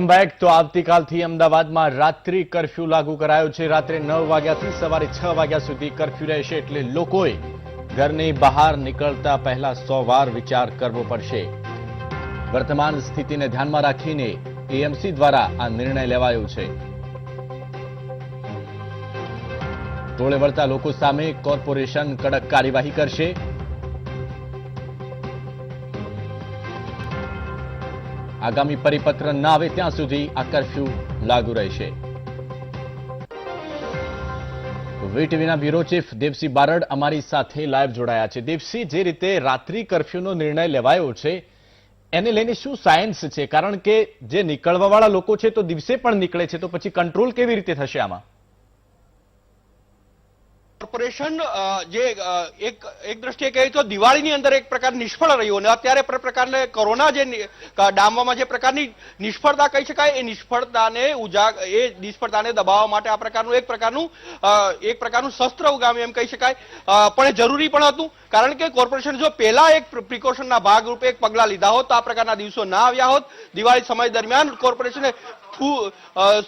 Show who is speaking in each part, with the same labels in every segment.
Speaker 1: Welcome back. તો આવતીકાલથી અમદાવાદમાં રાત્રિ કર્ફ્યુ લાગુ કરાયો છે। રાત્રે 9 વાગ્યાથી સવારે 6 વાગ્યા સુધી કર્ફ્યુ રહેશે, એટલે લોકોએ ઘરની બહાર નીકળતા પહેલા 100 વાર વિચાર કરવો પડશે। વર્તમાન સ્થિતિને ધ્યાનમાં રાખીને એએમસી દ્વારા આ નિર્ણય લેવાયો છે। ટોળે વળતા લોકો સામે કોર્પોરેશન કડક કાર્યવાહી કરશે। આગામી પરિપત્ર ના આવે ત્યાં સુધી આ કર્ફ્યુ લાગુ રહેશે। વીટીવીના બ્યુરો ચીફ દેવસિંહ બારડ અમારી સાથે લાઈવ જોડાયા છે। દેવસિંહ, જે રીતે રાત્રિ કર્ફ્યુનો નિર્ણય લેવાયો છે એને લઈને શું સાયન્સ છે? કારણ કે જે નીકળવાવાળા લોકો છે તો દિવસે પણ નીકળે છે, તો પછી કંટ્રોલ કેવી રીતે થશે આમાં?
Speaker 2: કોર્પોરેશન જે એક દ્રષ્ટિએ કહીએ તો દિવાળીની અંદર એક પ્રકાર નિષ્ફળ રહ્યું અને અત્યારે પ્રકારને કોરોના જે ડામવામાં જે પ્રકારની નિષ્ફળતા કહી શકાય, એ નિષ્ફળતાને દબાવવા માટે આ એક પ્રકારનું શસ્ત્ર ઉગામ્યું એમ કહી શકાય। પણ એ જરૂરી પણ હતું, કારણ કે કોર્પોરેશન જો પહેલા એક પ્રિકોશનના ભાગરૂપે એક પગલા લીધા હોત તો આ પ્રકારના દિવસો ના આવ્યા હોત। દિવાળી સમય દરમિયાન કોર્પોરેશને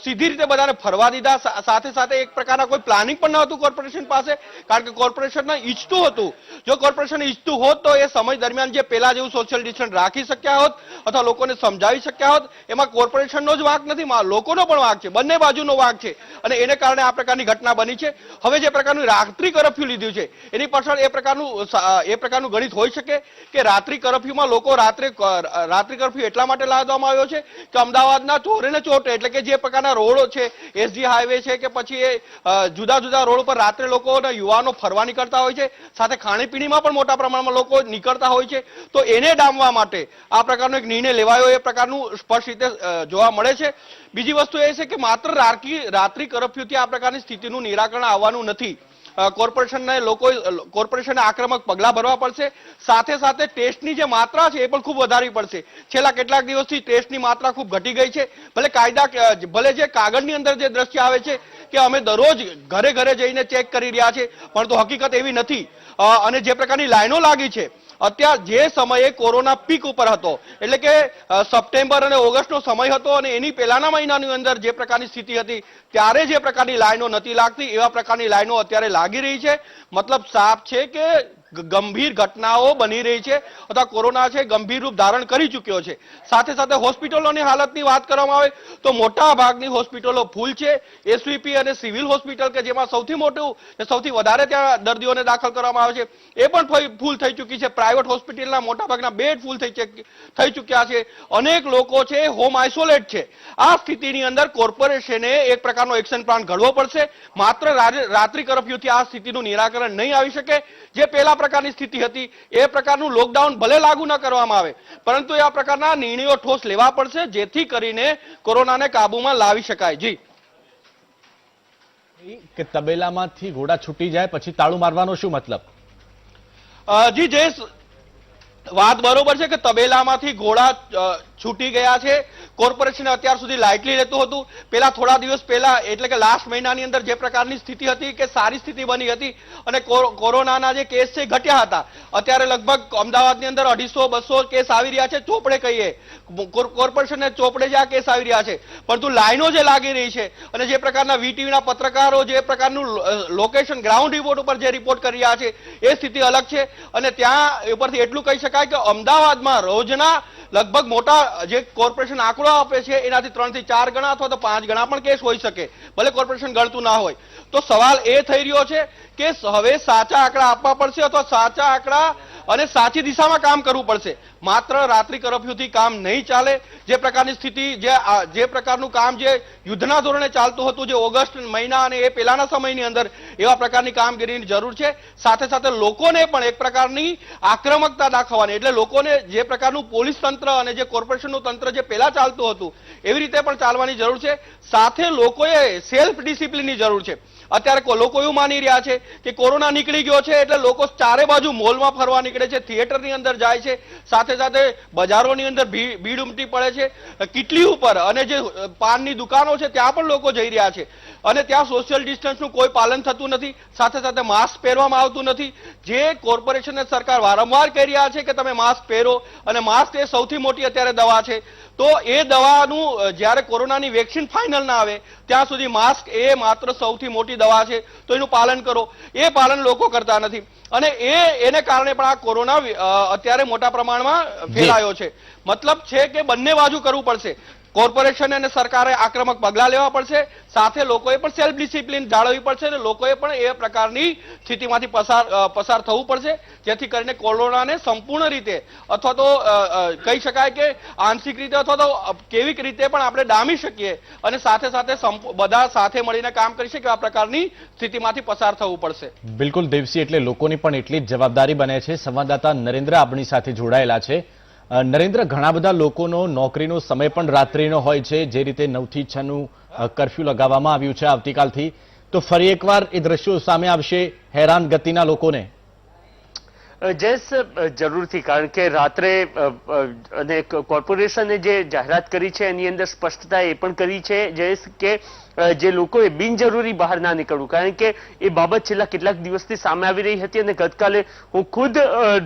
Speaker 2: સીધી રીતે બધાને ફરવા દીધા, સાથે સાથે એક પ્રકારના કોઈ પ્લાનિંગ પણ ન હતું કોર્પોરેશન પાસે, કારણ કે કોર્પોરેશન ઈચ્છતું હતું, જો કોર્પોરેશન ઈચ્છતું હોત તો એ સમય દરમિયાન જે પેલા જેવું સોશિયલ ડિસ્ટન્સ રાખી શક્યા હોત અથવા લોકોને સમજાવી શક્યા હોત। એમાં કોર્પોરેશનનો જ વાંક નથી, લોકોનો પણ વાંક છે, બંને બાજુનો વાંક છે અને એને કારણે આ પ્રકારની ઘટના બની છે। હવે જે પ્રકારનું રાત્રિ કરફ્યુ લીધું છે એની પાછળ એ પ્રકારનું ગણિત હોઈ શકે કે રાત્રિ કરફ્યુમાં લોકો રાત્રિ કરફ્યુ એટલા માટે લાદવામાં આવ્યો છે કે અમદાવાદના ચોરે ને ચોટે, એટલે કે જે પ્રકારના રોડો છે, એસજી હાઈવે છે કે પછી એ જુદા જુદા રોડ પર રાત્રે લોકો અને યુવાનો ફરવા નીકળતા હોય છે, સાથે ખાણીપીણીમાં પણ મોટા પ્રમાણમાં લોકો નીકળતા હોય છે, તો એને ડામવા માટે આ પ્રકારનો એક નિર્ણય લેવાયો એ પ્રકારનું સ્પષ્ટ રીતે જોવા મળે છે। બીજી વસ્તુ એ છે કે માત્ર રાત્રિ કરફ્યુથી આ પ્રકારની સ્થિતિનું નિરાકરણ આવવાનું નથી। કોર્પોરેશને આક્રમક પગલા ભરવા પડશે, સાથે સાથે ટેસ્ટની જે માત્રા છે એ પણ ખૂબ વધારવી પડશે। છેલ્લા કેટલાક દિવસથી ટેસ્ટની માત્રા ખૂબ ઘટી ગઈ છે। ભલે જે કાગળની અંદર જે દ્રશ્ય આવે છે કે અમે દરરોજ ઘરે ઘરે જઈને ચેક કરી રહ્યા છે, પરંતુ હકીકત એવી નથી। અને જે પ્રકારની લાઈનો લાગી છે અત્યારે, જે સમયે કોરોના પીક ઉપર હતો, એટલે કે સપ્ટેમ્બર અને ઓગસ્ટનો સમય હતો અને એની પહેલાના મહિનાની અંદર જે પ્રકારની સ્થિતિ હતી ત્યારે જે પ્રકારની લાઈનો નથી લાગતી એવા પ્રકારની લાઈનો અત્યારે લાગી રહી છે। મતલબ સાફ છે કે ગંભીર ઘટનાઓ બની રહી છે અથવા કોરોના છે ગંભીર રૂપ ધારણ કરી ચૂક્યો છે। સાથે સાથે હોસ્પિટલોની હાલતની વાત કરવામાં આવે તો મોટા ભાગની હોસ્પિટલો ફૂલ છે। એસવીપી અને સિવિલ હોસ્પિટલ કે જેમાં સૌથી વધારે ત્યાં દર્દીઓને દાખલ કરવામાં આવે છે એ પણ ફૂલ થઈ ચૂકી છે। પ્રાઇવેટ હોસ્પિટલના મોટા ભાગના બેડ ફૂલ થઈ ચૂક્યા છે। અનેક લોકો છે હોમ આઇસોલેટ છે। આ સ્થિતિની અંદર કોર્પોરેશને એક પ્રકારનો એક્શન પ્લાન ઘડવો પડશે। માત્ર રાત્રિ કરફ્યુથી આ સ્થિતિનું નિરાકરણ નહીં આવી શકે। જે પહેલા પ્રકારની સ્થિતિ હતી એ પ્રકારનું લોકડાઉન ભલે લાગુ ન કરવામાં આવે, પરંતુ આ પ્રકારના નિર્ણયો ઠોસ લેવા પડશે જેથી કરીને કોરોનાને કાબૂમાં લાવી શકાય। જી,
Speaker 1: કે તબેલામાંથી ઘોડા છૂટી જાય પછી તાળું મારવાનો શું મતલબ?
Speaker 2: જી જયેશ, વાત બરોબર છે કે તબેલામાંથી ઘોડા છૂટી ગયા છે। કોર્પોરેશને અત્યાર સુધી લાઇટલી લેતું હતું। પેલા થોડા દિવસ પહેલા એટલે કે લાસ્ટ મહિનાની અંદર જે પ્રકારની સ્થિતિ હતી કે સારી સ્થિતિ બની હતી અને કોરોનાના જે કેસ છે ઘટ્યા હતા। અત્યારે લગભગ અમદાવાદની અંદર 250-200 કેસ આવી રહ્યા છે, ચોપડે કહીએ કોર્પોરેશનને ચોપડે જે આ કેસ આવી રહ્યા છે, પરંતુ લાઈનો જે લાગી રહી છે અને જે પ્રકારના વીટીવીના પત્રકારો જે પ્રકારનું લોકેશન ગ્રાઉન્ડ રિપોર્ટ ઉપર જે રિપોર્ટ કરી રહ્યા છે એ સ્થિતિ અલગ છે। અને ત્યાં ઉપરથી એટલું કહી શકાય કે અમદાવાદમાં રોજના લગભગ મોટા જે કોર્પોરેશન આંકડો આપે છે એનાથી 3 થી 4 ગણા અથવા તો 5 ગણા પણ કેસ હોઈ શકે, ભલે કોર્પોરેશન ગણતું ના હોય। તો સવાલ એ થઈ રહ્યો છે કે હવે સાચા આંકડા આપવા પડશે અથવા સાચા આંકડા અને સાચી દિશામાં કામ કરવું પડશે। માત્ર રાત્રિ કરફ્યુથી કામ નહીં ચાલે। જે પ્રકારની સ્થિતિ જે પ્રકારનું કામ જે યુદ્ધના ધોરણે ચાલતું હતું, જે ઓગસ્ટ મહિના અને એ પહેલાના સમયની અંદર એવા પ્રકારની કામગીરીની જરૂર છે। સાથે સાથે લોકોને પણ એક પ્રકારની આક્રમકતા દાખવવાની, એટલે લોકોને જે પ્રકારનું પોલીસ તંત્ર અને જે કોર્પોરેશનનું તંત્ર જે પહેલા ચાલતું હતું એવી રીતે પણ ચાલવાની જરૂર છે। સાથે લોકોએ સેલ્ફ ડિસિપ્લિનની જરૂર છે। અત્યારે લોકો એવું માની રહ્યા છે કે કોરોના નીકળી ગયો છે એટલે લોકો ચારે બાજુ મોલમાં ફરવા નીકળે છે, થિયેટરની અંદર જાય છે, સાથે સાથે બજારોની અંદર ભીડ ઉમટી પડે છે, કિટલી ઉપર અને જે પાનની દુકાનો છે ત્યાં પણ લોકો જઈ રહ્યા છે। અને ત્યાં સોશિયલ ડિસ્ટન્સનું કોઈ પાલન થતું નથી, સાથે સાથે માસ્ક પહેરવામાં આવતું નથી. જે કોર્પોરેશન અને સરકાર વારંવાર કહી રહ્યા છે કે તમે માસ્ક પહેરો, અને માસ્ક એ સૌથી મોટી અત્યારે દવા છે. તો એ દવાનું જ્યારે કોરોનાની વેક્સિન ફાઇનલ ના આવે ત્યાં સુધી માસ્ક એ માત્ર સૌથી મોટી દવા છે, તો એનું પાલન કરો. એ પાલન લોકો કરતા નથી, અને એને કારણે પણ આ કોરોના અત્યારે મોટા પ્રમાણમાં ફેલાયો છે. મતલબ છે કે બંને બાજુ કરવું પડશે. કોર્પોરેશન અને સરકારે આક્રમક પગલાં લેવા પડશે, સાથે લોકોએ પણ સેલ્ફ ડિસિપ્લિન જાળવવી પડશે, અને લોકોએ પણ એ પ્રકારની સ્થિતિમાંથી પસાર થવું પડશે, જેથી કરીને કોરોનાને સંપૂર્ણ રીતે અથવા તો કહી શકાય કે આંશિક રીતે અથવા તો કેવી રીતે પણ આપણે ડામી શકીએ, અને સાથે સાથે બધા સાથે મળીને કામ કરી શકીએ, આ પ્રકારની સ્થિતિમાંથી પસાર થવું પડશે.
Speaker 1: બિલકુલ દેવસી, એટલે લોકોની પણ એટલી જ જવાબદારી બને છે. સંવાદદાતા નરેન્દ્ર આપણી સાથે જોડાયેલા છે. નરેન્દ્ર, ઘણા બધા લોકોનો નોકરીનો સમય પણ રાત્રિનો હોય છે. જે રીતે 9 થી 6 નું કર્ફ્યુ લગાવવામાં આવ્યું છે આવતીકાલથી, તો ફરી એકવાર એ દ્રશ્યો સામે આવશે હેરાન ગતિના લોકોને.
Speaker 3: જયેશ, જરૂરથી, કારણ કે રાત્રે અને કોર્પોરેશને જે જાહેરાત કરી છે એની અંદર સ્પષ્ટતા એ પણ કરી છે જયેશ કે જે લોકોએ બિનજરૂરી બહાર ના નીકળવું, કારણ કે એ બાબત છેલ્લા કેટલાક દિવસથી સામે આવી રહી હતી. અને ગતકાલે હું ખુદ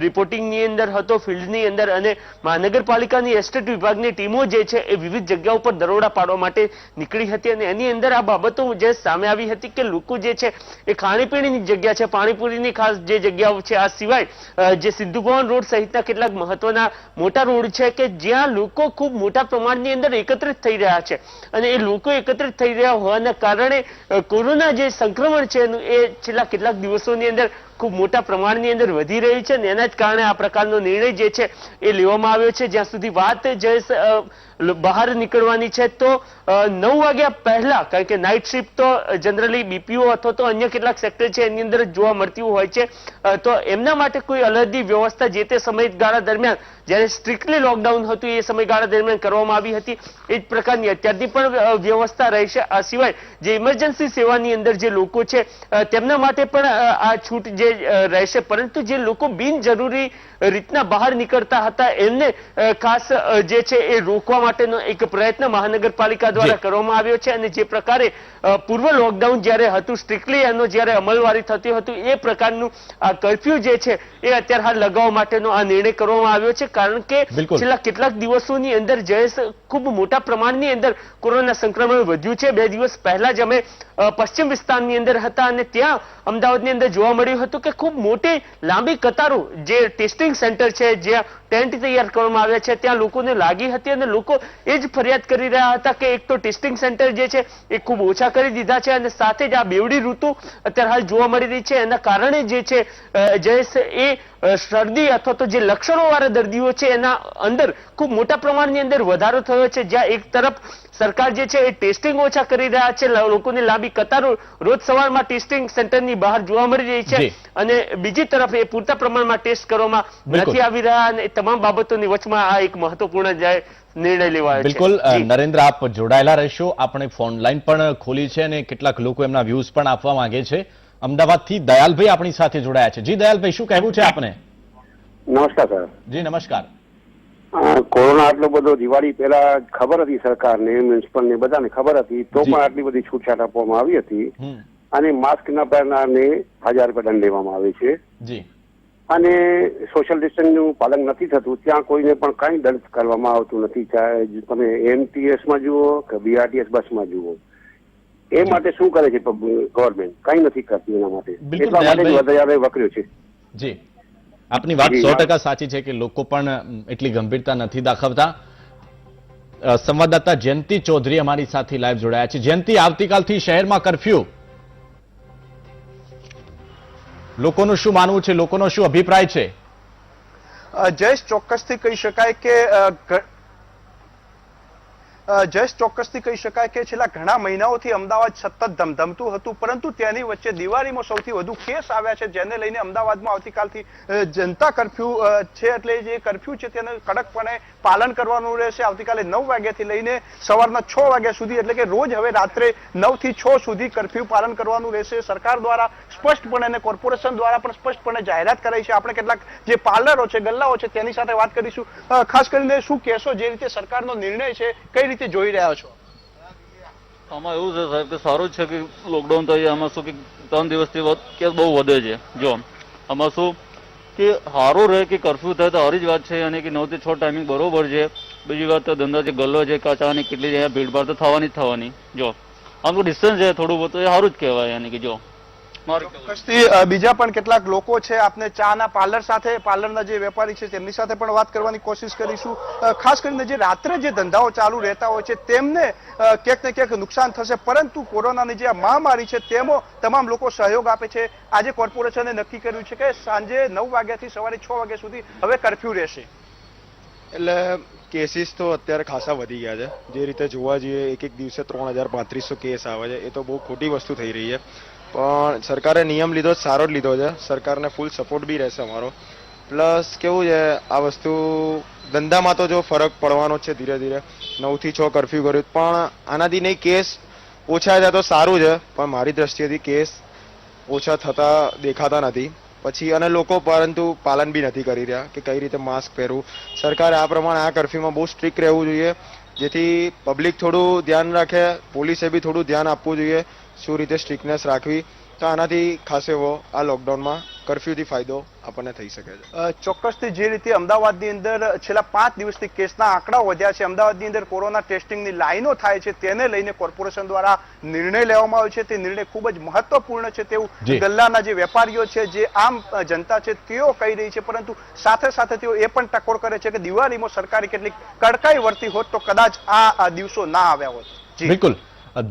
Speaker 3: રિપોર્ટિંગની અંદર હતો, ફિલ્ડની અંદર, અને મહાનગરપાલિકાની એસ્ટેટ વિભાગની ટીમો જે છે એ વિવિધ જગ્યાઓ પર દરોડા પાડવા માટે નીકળી હતી, અને એની અંદર આ બાબતો જે સામે આવી હતી કે લોકો જે છે એ ખાણીપીણીની જગ્યા છે, પાણીપુરીની ખાસ જે જગ્યાઓ છે, આ સિવાય જે સિદ્ધુ ભવન રોડ સહિતના કેટલાક મહત્વના મોટા રોડ છે કે જ્યાં લોકો ખૂબ મોટા પ્રમાણની અંદર એકત્રિત થઈ રહ્યા છે, અને એ લોકો એકત્રિત થઈ રહ્યા હોવાના કારણે કોરોના જે સંક્રમણ છે એ છેલ્લા કેટલાક દિવસોની અંદર ખૂબ મોટા પ્રમાણની અંદર વધી રહ્યું છે, અને એના જ કારણે આ પ્રકારનો નિર્ણય જે છે એ લેવામાં આવ્યો છે. જ્યાં સુધી વાત બહાર નીકળવાની છે તો 9 વાગ્યા પહેલા, કારણ કે નાઇટ શિફ્ટ તો જનરલી બીપીઓ અથવા તો અન્ય કેટલાક સેક્ટર છે એની અંદર જોવા મળતી હોય છે, તો એમના માટે કોઈ અલગથી વ્યવસ્થા જે તે સમયગાળા દરમિયાન જ્યારે સ્ટ્રિક્ટલી લોકડાઉન હતું એ સમયગાળા દરમિયાન કરવામાં આવી હતી, એ જ પ્રકારની અત્યારની પણ વ્યવસ્થા રહેશે. આ સિવાય જે ઇમરજન્સી સેવાની અંદર જે લોકો છે તેમના માટે પણ આ છૂટ જે રહેશે, પરંતુ જે લોકો બિનજરૂરી રીતના બહાર નીકળતા હતા એમને ખાસ જે છે એ રોકવા માટેનો એક પ્રયત્ન મહાનગરપાલિકા દ્વારા કરવામાં આવ્યો છે. અને જે પ્રકારે પૂર્વ લોકડાઉન જ્યારે હતું, સ્ટ્રિક્ટલી એનો જ્યારે અમલવારી થતી હતું, એ પ્રકારનું આ કર્ફ્યુ જે છે એ અત્યારે હાલ લગાવવા માટેનો આ નિર્ણય કરવામાં આવ્યો છે, કારણ કે છેલ્લા કેટલાક દિવસોની અંદર જયેશ ખૂબ મોટા પ્રમાણની અંદર કોરોના સંક્રમણ વધ્યું છે. 2 દિવસ પહેલા જ અમે પશ્ચિમ વિસ્તારની અંદર હતા, અને ત્યાં અમદાવાદની અંદર જોવા મળ્યું હતું કે ખૂબ મોટી લાંબી કતારો જે ટેસ્ટિંગ સેન્ટર છે, જ્યાં ટેન્ટ તૈયાર કરવામાં આવ્યા છે, ત્યાં લોકોને લાગી હતી, અને લોકો એ જ ફરિયાદ કરી રહ્યા હતા કે એક તો ટેસ્ટિંગ સેન્ટર જે છે એ ખૂબ ઓછા કરી દીધા છે, અને સાથે જ આ બેવડી ઋતુ અત્યારે હાલ જોવા મળી રહી છે, એના કારણે જે છે જયેશ એ શરદી અથવા તો જે લક્ષણો વાળા દર્દીઓ છે એના અંદર ખૂબ મોટા પ્રમાણની અંદર વધારો થયો છે. જ્યાં એક તરફ સરકાર જે છે એ ટેસ્ટિંગ ઓછા કરી રહ્યા છે, લોકોની લાંબી કતારો રોજ સવારમાં ટેસ્ટિંગ સેન્ટરની બહાર જોવા મળી રહી છે, અને બીજી તરફ એ પૂરતા પ્રમાણમાં ટેસ્ટ કરવામાં નથી આવી રહ્યા, અને તમામ બાબતોની વચમાં આ એક મહત્વપૂર્ણ નિર્ણય લેવાયો છે.
Speaker 1: બિલકુલ નરેન્દ્ર, આપ જોડાયેલા રહેશો. આપણે ફોન લાઈન પણ ખોલી છે અને કેટલાક લોકો એમના વ્યૂઝ પણ આપવા માંગે છે. અમદાવાદથી દયાલભાઈ આપણી સાથે જોડાયા છે. જી દયાલભાઈ, શું કહેવું છે આપને?
Speaker 4: નમસ્કાર સર.
Speaker 1: જી નમસ્કાર.
Speaker 4: કોરોના આટલો બધો દિવાળી પહેલા ખબર હતી સરકારને, મ્યુનિસિપલ ને બધાને ખબર હતી, તો પણ આટલી બધી છૂટછાટ આપવામાં આવી હતી, અને માસ્ક ન પહેરનારને 1000 રૂપિયા દંડ લેવામાં આવે છે.
Speaker 1: જી.
Speaker 4: અને સોશિયલ ડિસ્ટન્સનું પાલન નથી થતું ત્યાં કોઈને પણ કઈ દંડ કરવામાં આવતું નથી, ચાહે તમે એમટીએસ માં જુઓ કે બીઆરટીએસ બસમાં જુઓ. એ માટે શું કરે છે ગવર્મેન્ટ? કઈ નથી કરતી એના માટે, એટલા માટે વધારે વકર્યો છે.
Speaker 1: જી, આપની વાત 100% સાચી છે કે લોકો પણ એટલી ગંભીરતા નથી દાખવતા. સંવાદદાતા જયંતિ ચૌધરી અમારી સાથે લાઈવ જોડાયા છે. જયંતિ, આવતીકાલથી શહેરમાં કર્ફ્યુ, લોકોનું શું માનવું છે, લોકોનો શું અભિપ્રાય છે?
Speaker 5: જયેશ, ચોક્કસથી કહી શકાય કે છેલ્લા ઘણા મહિનાઓથી અમદાવાદ સતત ધમધમતું હતું, પરંતુ તેની વચ્ચે દિવાળીમાં સૌથી વધુ કેસ આવ્યા છે, જેને લઈને અમદાવાદમાં આવતીકાલથી જનતા કર્ફ્યુ છે, એટલે જે કર્ફ્યુ છે તેને કડકપણે પાલન કરવાનું રહેશે. આવતીકાલે 9 વાગ્યાથી લઈને સવારના 6 વાગ્યા સુધી, એટલે કે રોજ હવે રાત્રે 9 થી 6 સુધી કર્ફ્યુ પાલન કરવાનું રહેશે. સરકાર દ્વારા સ્પષ્ટપણે અને કોર્પોરેશન દ્વારા પણ સ્પષ્ટપણે જાહેરાત કરાઈ છે. આપણે કેટલાક જે પાર્લરો છે, ગલ્લાઓ છે, તેની સાથે વાત કરીશું. ખાસ કરીને શું કહેશો, જે રીતે સરકારનો નિર્ણય છે, કઈ રીતે જોઈ રહ્યા છો?
Speaker 6: આમાં એવું છે સાહેબ કે સારું જ છે કે લોકડાઉન થઈ આમાં શું કે 3 દિવસથી કેસ બહુ વધે છે. જો આમાં શું કે સારું રહે કે કર્ફ્યુ થાય તો સારી જ વાત છે, અને કે 9 થી 6 ટાઈમિંગ બરોબર છે. બીજી વાત તો ધંધા જે ગલ્લો છે કાચાની કેટલી છે ભીડભાડ તો થવાની જ થવાની. જો આમ તો ડિસ્ટન્સ છે થોડું બહુ તો એ સારું જ કહેવાય. યાની કે જો
Speaker 5: ચોક્કસથી બીજા પણ કેટલાક લોકો છે, આપને ચાના પાર્લર સાથે, પાર્લરના જે વેપારી છે તેમની સાથે પણ વાત કરવાની કોશિશ કરીશું. ખાસ કરીને જે રાત્રે જે ધંધાઓ ચાલુ રહેતા હોય છે તેમને ક્યાંક ને ક્યાંક નુકસાન થશે, પરંતુ કોરોનાની જે આ મહામારી છે તેમાં તમામ લોકો સહયોગ આપે છે. આજે કોર્પોરેશને નક્કી કર્યું છે કે સાંજે 9 વાગ્યાથી સવારે 6 વાગ્યા સુધી હવે કર્ફ્યુ રહેશે.
Speaker 7: એટલે કેસીસ તો અત્યારે ખાસા વધી ગયા છે. જે રીતે જોવા જઈએ એક દિવસે 3000-3500 કેસ આવે છે, એ તો બહુ ખોટી વસ્તુ થઈ રહી છે. પણ સરકારે નિયમ લીધો સારો જ લીધો છે. સરકારને ફૂલ સપોર્ટ બી રહેશે અમારો. પ્લસ કેવું છે આ વસ્તુ ધંધામાં તો જો ફરક પડવાનો છે ધીરે ધીરે. 9 થી 6 કર્ફ્યુ કર્યું પણ આનાથી નહીં કેસ ઓછા થાય તો સારું છે, પણ મારી દ્રષ્ટિએથી કેસ ઓછા થતા દેખાતા નથી. પછી અને લોકો પરંતુ પાલન બી નથી કરી રહ્યા કે કઈ રીતે માસ્ક પહેરવું. સરકારે આ પ્રમાણે આ કર્ફ્યુમાં બહુ સ્ટ્રિક્ટ રહેવું જોઈએ, જેથી પબ્લિક થોડું ધ્યાન રાખે, પોલીસે બી થોડું ધ્યાન આપવું જોઈએ શું રીતે સ્ટ્રિક્ટનેસ રાખવી. તો આનાથી ખાસ એવો આ લોકડાઉનમાં કર્ફ્યુથી ફાયદો આપણને થઈ શકે છે.
Speaker 5: ચોક્કસથી જે રીતે અમદાવાદની અંદર છેલ્લા 5 દિવસથી કેસના આંકડાઓ વધ્યા છે, અમદાવાદની અંદર કોરોના ટેસ્ટિંગની લાઈનો થાય છે, તેને લઈને કોર્પોરેશન દ્વારા નિર્ણય લેવામાં આવ્યો છે. તે નિર્ણય ખૂબ જ મહત્વપૂર્ણ છે તેવું ગલ્લાના જે વેપારીઓ છે, જે આમ જનતા છે તેઓ કહી રહી છે. પરંતુ સાથે સાથે તેઓ એ પણ ટકોર કરે છે કે દિવાળીમાં સરકારે કેટલીક કડકાઈ વર્તી હોત તો કદાચ આ દિવસો ના આવ્યા હોત.
Speaker 1: બિલકુલ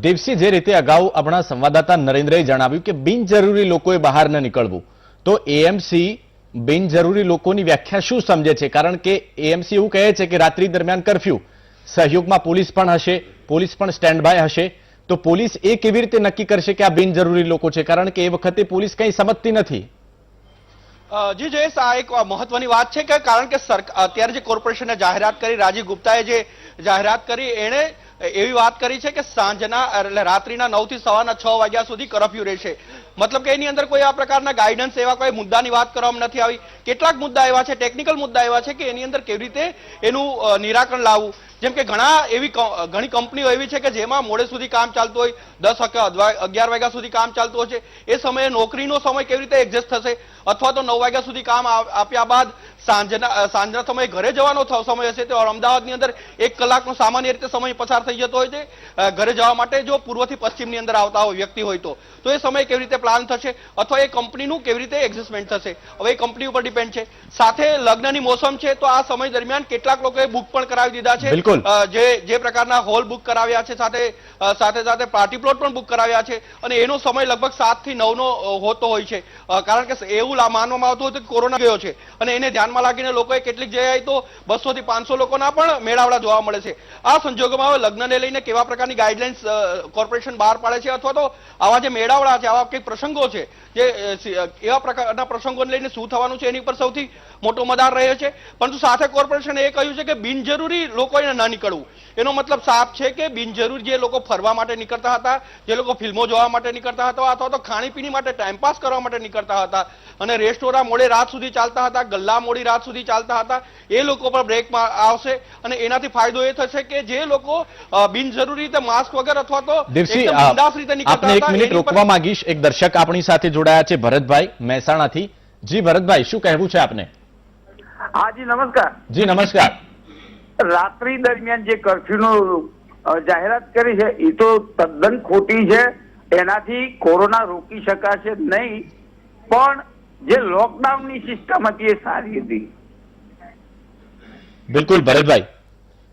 Speaker 1: દેવસિંહ, જે રીતે અગાઉ આપણા સંવાદદાતા નરેન્દ્રએ જણાવ્યું કે બિનજરૂરી લોકોએ બહાર ન નીકળવું, તો એએમસી બિનજરૂરી લોકોની વ્યાખ્યા શું સમજે છે? કારણ કે એએમસી એવું કહે છે કે રાત્રિ દરમિયાન કર્ફ્યુ, સહયોગમાં પોલીસ પણ હશે, પોલીસ પણ સ્ટેન્ડ બાય હશે. તો પોલીસ એ કેવી રીતે નક્કી કરશે કે આ બિનજરૂરી લોકો છે? કારણ કે એ વખતે પોલીસ કંઈ સમજતી નથી.
Speaker 2: જી જયેશ, આ એક મહત્વની વાત છે કે કારણ કે અત્યારે જે કોર્પોરેશને જાહેરાત કરી, રાજીવ ગુપ્તાએ જે જાહેરાત કરી, એણે એવી વાત કરી છે કે સાંજના એટલે રાત્રિના 9 થી સવારના 6 વાગ્યા સુધી કર્ફ્યુ રહેશે. મતલબ કે એની અંદર કોઈ આ પ્રકારના ગાઈડન્સ એવા કોઈ મુદ્દાની વાત કરવામાં નથી આવી. કેટલાક મુદ્દા એવા છે, ટેકનિકલ મુદ્દા એવા છે કે એની અંદર કેવી રીતે એનું નિરાકરણ લાવવું. જેમ કે ઘણી કંપનીઓ એવી છે કે જેમાં મોડે સુધી કામ ચાલતું હોય, 10 કે 11 વાગ્યા સુધી કામ ચાલતું હોય છે. એ સમયે નોકરીનો સમય કેવી રીતે એડજસ્ટ થશે? અથવા તો 9 વાગ્યા સુધી કામ આપ્યા બાદ સાંજના સમયે ઘરે જવાનો સમય હશે. તો અમદાવાદની અંદર 1 કલાકનો સામાન્ય રીતે સમય પસાર થઈ જતો હોય છે ઘરે જવા માટે, જો પૂર્વથી પશ્ચિમની અંદર આવતા હોય વ્યક્તિ હોય તો એ સમય કેવી રીતે પ્લાન થશે? અથવા એ કંપનીનું કેવી રીતે એડજસ્ટમેન્ટ થશે? હવે એ કંપની ઉપર ડિપેન્ડ છે. સાથે લગ્નની મોસમ છે, તો આ સમય દરમિયાન કેટલાક લોકોએ બુક પણ કરાવી દીધા છે. જે પ્રકારના હોલ બુક કરાવ્યા છે, સાથે પાર્ટી પ્લોટ પણ બુક કરાવ્યા છે. અને એનો સમય લગભગ 7 થી 9 નો હોતો હોય છે. કારણ કે એવું માનવામાં આવતું હતું કે કોરોના ગયો છે, અને એને ધ્યાનમાં લાગીને લોકોએ કેટલીક જગ્યાએ તો 200 થી 500 લોકોના પણ મેળાવડા જોવા મળે છે. આ સંજોગોમાં હવે લગ્નને લઈને કેવા પ્રકારની ગાઈડલાઇન્સ કોર્પોરેશન બહાર પાડે છે, અથવા તો આવા જે મેળાવડા છે, આવા કંઈક પ્રસંગો છે, જે એવા પ્રકારના પ્રસંગોને લઈને શું થવાનું છે એની પર સૌથી મોટો મદાર રહ્યો છે. પરંતુ સાથે કોર્પોરેશને એ કહ્યું છે કે બિનજરૂરી લોકોએ ન નીકળવું. એનો મતલબ સાફ છે કે બિનજરૂરી જે લોકો ફરવા માટે નીકળતા હતા, જે લોકો ફિલ્મો જોવા માટે નીકળતા હતા, અથવા તો ખાણીપીણી માટે ટાઈમપાસ કરવા માટે નીકળતા હતા, અને રેસ્ટોરાં મોડે રાત સુધી ચાલતા હતા, ગલ્લા મોડી રાત સુધી ચાલતા હતા, એ લોકો પર બ્રેક આવશે. અને એનાથી ફાયદો એ થશે કે જે લોકો બિનજરૂરી રીતે માસ્ક વગર અથવા તો બિંદાસ રીતે નીકળતા હતા.
Speaker 1: 1 મિનિટ રોકવા માંગીશ. એક દર્શક આપણી સાથે જોડાયા છે, ભરતભાઈ મહેસાણાથી. જી ભરતભાઈ, શું કહેવું છે આપને?
Speaker 8: હા જી નમસ્કાર.
Speaker 1: જી નમસ્કાર.
Speaker 8: રાત્રિ દરમિયાન જે કર્ફ્યુનો જાહેરાત કરી છે એ તો તદ્દન ખોટી છે. એનાથી કોરોના રોકી શકાશે નહીં, પણ જે લોકડાઉનની સિસ્ટમ હતી એ સારી હતી.
Speaker 1: બિલકુલ ભરતભાઈ.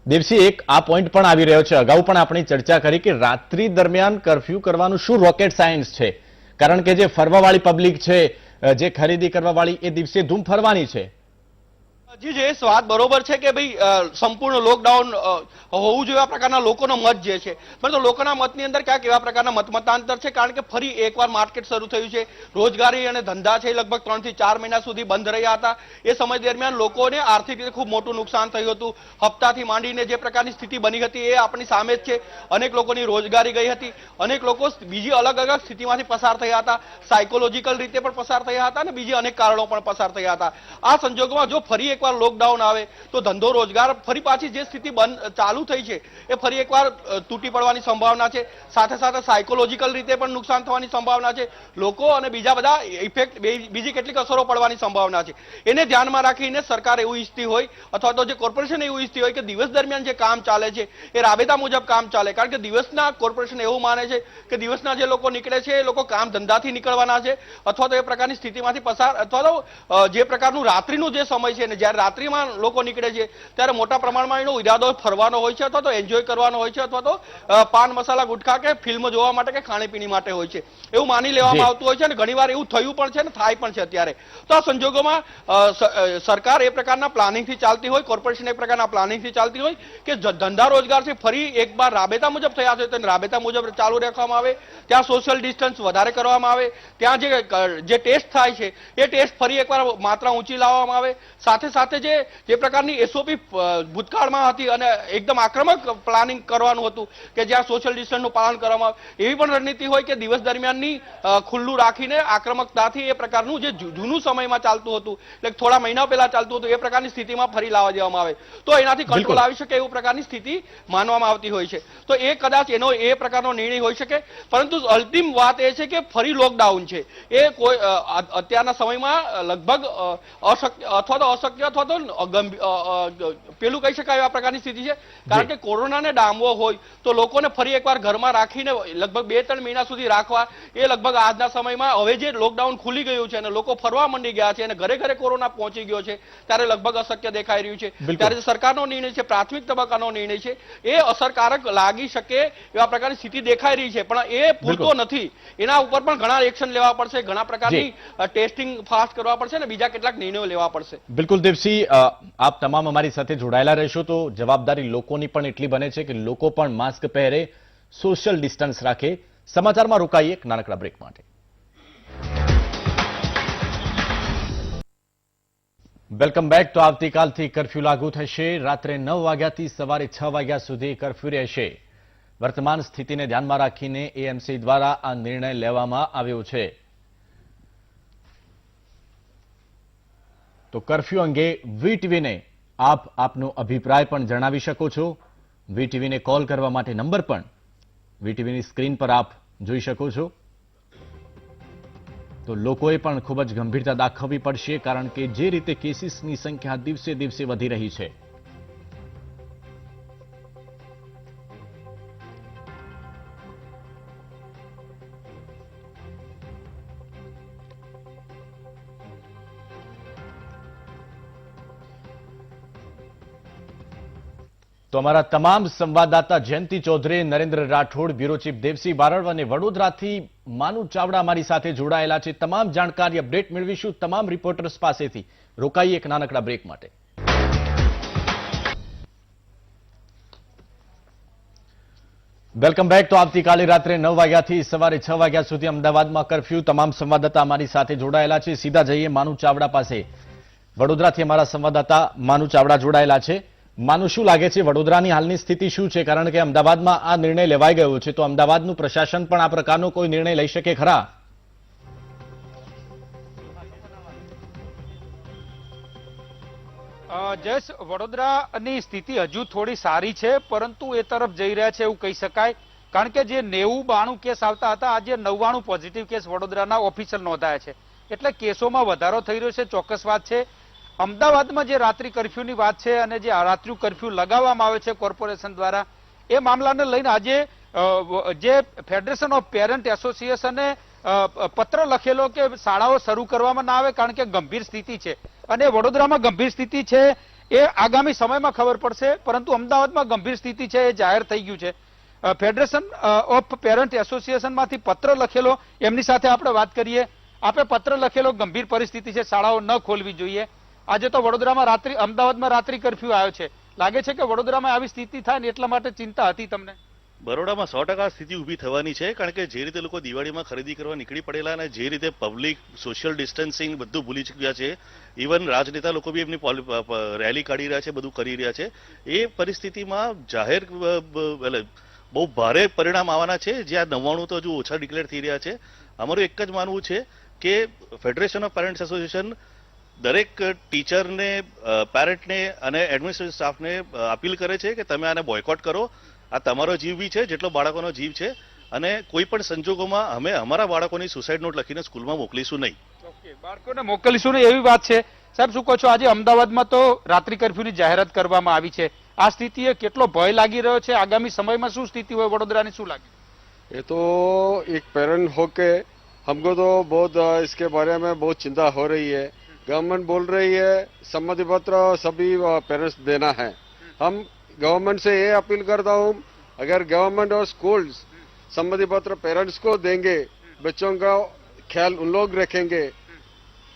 Speaker 1: દેવસિંહ, એક આ પોઈન્ટ પણ આવી રહ્યો છે. અગાઉ પણ આપણે ચર્ચા કરી કે રાત્રિ દરમિયાન કર્ફ્યુ કરવાનું શું રોકેટ સાયન્સ છે? કારણ કે જે ફરવાવાળી પબ્લિક છે, જે ખરીદી કરવાવાળી, એ દિવસે ધૂમ ફરવાની છે.
Speaker 2: જી જે વાત બરોબર છે કે ભાઈ સંપૂર્ણ લોકડાઉન હોવું જોઈએ, આ પ્રકારના લોકોનો મત જે છે. પરંતુ લોકોના મતની અંદર ક્યાંક એવા પ્રકારના મતાંતર છે, કારણ કે ફરી એકવાર માર્કેટ શરૂ થયું છે. રોજગારી અને ધંધા છે લગભગ 3 થી 4 મહિના સુધી બંધ રહ્યા હતા. એ સમય દરમિયાન લોકોને આર્થિક રીતે ખૂબ મોટું નુકસાન થયું હતું. હપ્તાથી માંડીને જે પ્રકારની સ્થિતિ બની હતી એ આપણી સામે જ છે. અનેક લોકોની રોજગારી ગઈ હતી, અનેક લોકો બીજી અલગ અલગ સ્થિતિમાંથી પસાર થયા હતા, સાયકોલોજીકલ રીતે પણ પસાર થયા હતા, અને બીજી અનેક કારણો પણ પસાર થયા હતા. આ સંજોગોમાં જો ફરી એક એકવાર લોકડાઉન આવે તો ધંધો રોજગાર ફરી પાછી જે સ્થિતિ ચાલુ થઈ છે એ ફરી એકવાર તૂટી પડવાની સંભાવના છે. સાથે સાથે સાયકોલોજીકલ રીતે પણ નુકસાન થવાની સંભાવના છે. લોકો અને બીજા બધા ઇફેક્ટ બીજી કેટલીક અસરો પડવાની સંભાવના છે. એને ધ્યાનમાં રાખીને સરકાર એવું ઈચ્છતી હોય અથવા તો જે કોર્પોરેશન એવું ઈચ્છતી હોય કે દિવસ દરમિયાન જે કામ ચાલે છે એ રાબેતા મુજબ કામ ચાલે. કારણ કે દિવસના કોર્પોરેશન એવું માને છે કે દિવસના જે લોકો નીકળે છે એ લોકો કામ ધંધાથી નીકળવાના છે અથવા તો એ પ્રકારની સ્થિતિમાંથી પસાર અથવા તો જે પ્રકારનું રાત્રિનું જે સમય છે ને જ્યારે રાત્રિમાં લોકો નીકળે છે ત્યારે મોટા પ્રમાણમાં એનો ઈરાદો ફરવાનો હોય છે અથવા તો એન્જોય કરવાનો હોય છે અથવા તો પાન મસાલા ગુટખા કે ફિલ્મ જોવા માટે કે ખાણીપીણી માટે હોય છે એવું માની લેવામાં આવતું હોય છે અને ઘણીવાર એવું થયું પણ છે ને થાય પણ છે અત્યારે. તો આ સંજોગોમાં સરકાર એ પ્રકારના પ્લાનિંગથી ચાલતી હોય, કોર્પોરેશન એ પ્રકારના પ્લાનિંગથી ચાલતી હોય કે ધંધા રોજગાર છે ફરી એકવાર રાબેતા મુજબ થયા છે તો રાબેતા મુજબ ચાલુ રાખવામાં આવે, ત્યાં સોશિયલ ડિસ્ટન્સ વધારે કરવામાં આવે, ત્યાં જે ટેસ્ટ થાય છે એ ટેસ્ટ ફરી એકવાર માત્રા ઊંચી લાવવામાં આવે. સાથે સાથે જે પ્રકારની એસઓપી ભૂતકાળમાં હતી અને એકદમ આક્રમક પ્લાનિંગ કરવાનું હતું કે જ્યાં સોશિયલ ડિસ્ટન્સનું પાલન કરવામાં આવે એવી પણ રણનીતિ હોય કે દિવસ દરમિયાનની ખુલ્લું રાખીને આક્રમકતાથી એ પ્રકારનું જે જૂનું સમયમાં ચાલતું હતું એટલે થોડા મહિના પહેલા ચાલતું હતું એ પ્રકારની સ્થિતિમાં ફરી લાવવા દેવામાં આવે તો એનાથી કંટ્રોલ આવી શકે એવું પ્રકારની સ્થિતિ માનવામાં આવતી હોય છે. તો એ કદાચ એનો એ પ્રકારનો નિર્ણય હોઈ શકે. પરંતુ અંતિમ વાત એ છે કે ફરી લોકડાઉન છે એ કોઈ અત્યારના સમયમાં લગભગ અશક્ય અથવા તો પેલું કહી શકાય આ પ્રકારની સ્થિતિ છે. કારણ કે કોરોનાને ડામવો હોય તો લોકોને ફરી એકવાર ઘરમાં રાખીને લગભગ 2-3 મહિના સુધી રાખવા એ લગભગ આજના સમયમાં હવે જે લોકડાઉન ખુલી ગયું છે અને લોકો ફરવા માંડી ગયા છે અને ઘરે ઘરે કોરોના પહોંચી ગયો છે ત્યારે લગભગ અશક્ય દેખાઈ રહ્યું છે. ત્યારે સરકારનો નિર્ણય છે, પ્રાથમિક તબક્કાનો નિર્ણય છે, એ અસરકારક લાગી શકે એવા પ્રકારની સ્થિતિ દેખાઈ રહી છે. પણ એ પૂરતો નથી. એના ઉપર પણ ઘણા એક્શન લેવા પડશે, ઘણા પ્રકારની ટેસ્ટિંગ ફાસ્ટ કરવા પડશે અને બીજા કેટલાક નિર્ણયો લેવા પડશે.
Speaker 1: બિલકુલ દેવસિંહ, આપ તમામ અમારી સાથે જોડાયેલા રહેશો તો જવાબદારી લોકોની પણ એટલી બને છે કે લોકો પણ માસ્ક પહેરે, સોશિયલ ડિસ્ટન્સ રાખે. સમાચારમાં રોકાઈએ એક નાનકડા બ્રેક માટે. Welcome back. તો આવતીકાલથી કર્ફ્યુ લાગુ થશે. રાત્રે 9 વાગ્યાથી સવારે 6 વાગ્યા સુધી કર્ફ્યુ રહેશે. વર્તમાન સ્થિતિને ધ્યાનમાં રાખીને એએમસી દ્વારા આ નિર્ણય લેવામાં આવ્યો છે. તો કર્ફ્યુ અંગે વીટીવીને આપનો અભિપ્રાય પણ જણાવી શકો છો. વીટીવીને કોલ કરવા માટે નંબર પણ વીટીવીની સ્ક્રીન પર આપ જોઈ શકો છો. તો લોકોએ પણ ખૂબ જ ગંભીરતા દાખવવી પડશે કારણ કે જે રીતે કેસીસની સંખ્યા દિવસે દિવસે વધી રહી છે. તો અમારા તમામ સંવાદદાતા જયંતિ ચૌધરી, નરેન્દ્ર રાઠોડ, બ્યુરો ચીફ દેવસિંહ બારડ અને વડોદરાથી માનુ ચાવડા અમારી સાથે જોડાયેલા છે. તમામ જાણકારી અપડેટ મેળવીશું તમામ રિપોર્ટર્સ પાસેથી. રોકાઈએ એક નાનકડા બ્રેક માટે. Welcome back. તો આવતીકાલે રાત્રે 9 વાગ્યાથી સવારે 6 વાગ્યા સુધી અમદાવાદમાં કર્ફ્યુ. તમામ સંવાદદાતા અમારી સાથે જોડાયેલા છે. સીધા જઈએ માનુ ચાવડા પાસે. વડોદરાથી અમારા સંવાદદાતા માનુ ચાવડા જોડાયેલા છે. માનું શું લાગે છે વડોદરાની હાલની સ્થિતિ શું છે? કારણ કે અમદાવાદમાં આ નિર્ણય લેવાઈ ગયો છે તો અમદાવાદનું પ્રશાસન પણ આ પ્રકારનો કોઈ નિર્ણય લઈ શકે ખરા?
Speaker 9: જયેશ, વડોદરાની સ્થિતિ હજુ થોડી સારી છે પરંતુ એ તરફ જઈ રહ્યા છે એવું કહી શકાય. કારણ કે જે 90-92 કેસ આવતા હતા આજે 99 પોઝિટિવ કેસ વડોદરાના ઓફિશિયલ નોંધાયા છે. એટલે કેસોમાં વધારો થઈ રહ્યો છે, ચોક્કસ વાત છે. અમદાવાદમાં જે રાત્રિ કર્ફ્યુની વાત છે અને જે રાત્રિ કર્ફ્યુ લગાવવામાં આવે છે કોર્પોરેશન દ્વારા એ મામલાને લઈને આજે જે ફેડરેશન ઓફ પેરેન્ટ એસોસિએશને પત્ર લખેલો કે શાળાઓ શરૂ કરવામાં ના આવે કારણ કે ગંભીર સ્થિતિ છે અને વડોદરામાં ગંભીર સ્થિતિ છે એ આગામી સમયમાં ખબર પડશે. પરંતુ અમદાવાદમાં ગંભીર સ્થિતિ છે એ જાહેર થઈ ગયું છે. ફેડરેશન ઓફ પેરેન્ટ એસોસિએશનમાંથી પત્ર લખેલો એમની સાથે આપણે વાત કરીએ. આપે પત્ર લખેલો ગંભીર પરિસ્થિતિ છે, શાળાઓ ન ખોલવી જોઈએ. આજે તો વડોદરામાં અમદાવાદમાં રાત્રિ કર્ફ્યુ આવ્યો છે. લાગે છે કે વડોદરામાં આવી સ્થિતિ થાય ને એટલા માટે ચિંતા હતી તમને?
Speaker 10: બરોડામાં 100% સ્થિતિ ઊભી થવાની છે કારણ કે જે રીતે લોકો દિવાળીમાં ખરીદી કરવા નીકળી પડેલા અને જે રીતે પબ્લિક સોશિયલ ડિસ્ટન્સિંગ બધું ભૂલી ચૂક્યા છે, ઇવન રાજનેતા લોકો બી એમની રેલી કાઢી રહ્યા છે, બધું કરી રહ્યા છે. એ પરિસ્થિતિમાં જાહેર બહુ ભારે પરિણામ આવવાના છે. જ્યાં 99 તો હજુ ઓછા ડિક્લેર થઈ રહ્યા છે. અમારું એક જ માનવું છે કે ફેડરેશન ઓફ પેરેન્ટ્સ એસોસિએશન દરેક ટીચરને, પેરેન્ટને અને એડમિનિસ્ટ્રેટિવ સ્ટાફને અપીલ કરે છે કે તમે આને બોયકોટ કરો. આ તમારો જીવ બી છે જેટલો બાળકોનો જીવ છે, અને કોઈ પણ સંજોગોમાં અમે અમારા બાળકોની સુસાઇડ નોટ લખીને સ્કૂલમાં મોકલીશું નહીં.
Speaker 9: ઓકે, બાળકોને મોકલીશું ને એવી વાત છે. સાહેબ શું કહો છો, આજે અમદાવાદમાં તો રાત્રિ કર્ફ્યુની જાહેરાત કરવામાં આવી છે. આ સ્થિતિએ કેટલો ભય લાગી રહ્યો છે? આગામી સમયમાં શું સ્થિતિ હોય વડોદરાની, શું લાગે?
Speaker 11: ये तो एक पेरेंट होके हमको तो बहुत इसके बारे में बहुत चिंता हो रही है. गवर्नमेंट बोल रही है सम्मति पत्र सभी पेरेंट्स देना है. हम गवर्नमेंट से ये अपील करता हूँ, अगर गवर्नमेंट और स्कूल्स सम्मति पत्र पेरेंट्स को देंगे, बच्चों का ख्याल उन लोग रखेंगे,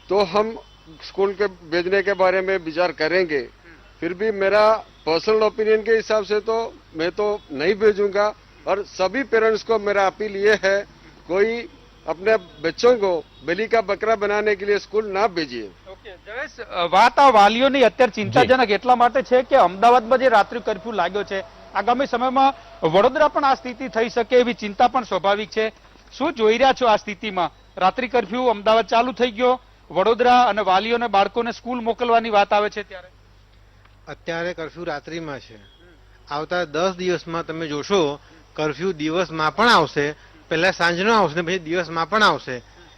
Speaker 11: तो हम स्कूल के भेजने के बारे में विचार करेंगे. फिर भी मेरा पर्सनल ओपिनियन के हिसाब से तो मैं तो नहीं भेजूंगा. और सभी पेरेंट्स को मेरा अपील ये है, कोई अपने बच्चों को बलि का बकरा बनाने के लिए स्कूल ना भेजिए.
Speaker 9: ઓકે જયેશ, વાત આ વાલીઓની અત્યારે ચિંતાજનક એટલા માટે છે કે અમદાવાદમાં જે રાત્રિ કર્ફ્યુ લાગ્યો છે, આગામી સમયમાં વડોદરા પણ આ સ્થિતિ થઈ શકે એવી ચિંતા પણ સ્વાભાવિક છે. શું જોઈ રહ્યા છો આ સ્થિતિમાં? રાત્રિ કર્ફ્યુ અમદાવાદ ચાલુ થઈ ગયો, વડોદરા અને વાલીઓને બાળકોને સ્કૂલ મોકલવાની વાત આવે છે ત્યારે
Speaker 12: અત્યારે કર્ફ્યુ રાત્રિમાં છે. આવતા 10 દિવસમાં તમે જોશો કર્ફ્યુ દિવસમાં પણ આવશે, પહેલા સાંજનો આવશે પછી દિવસમાં પણ આવશે.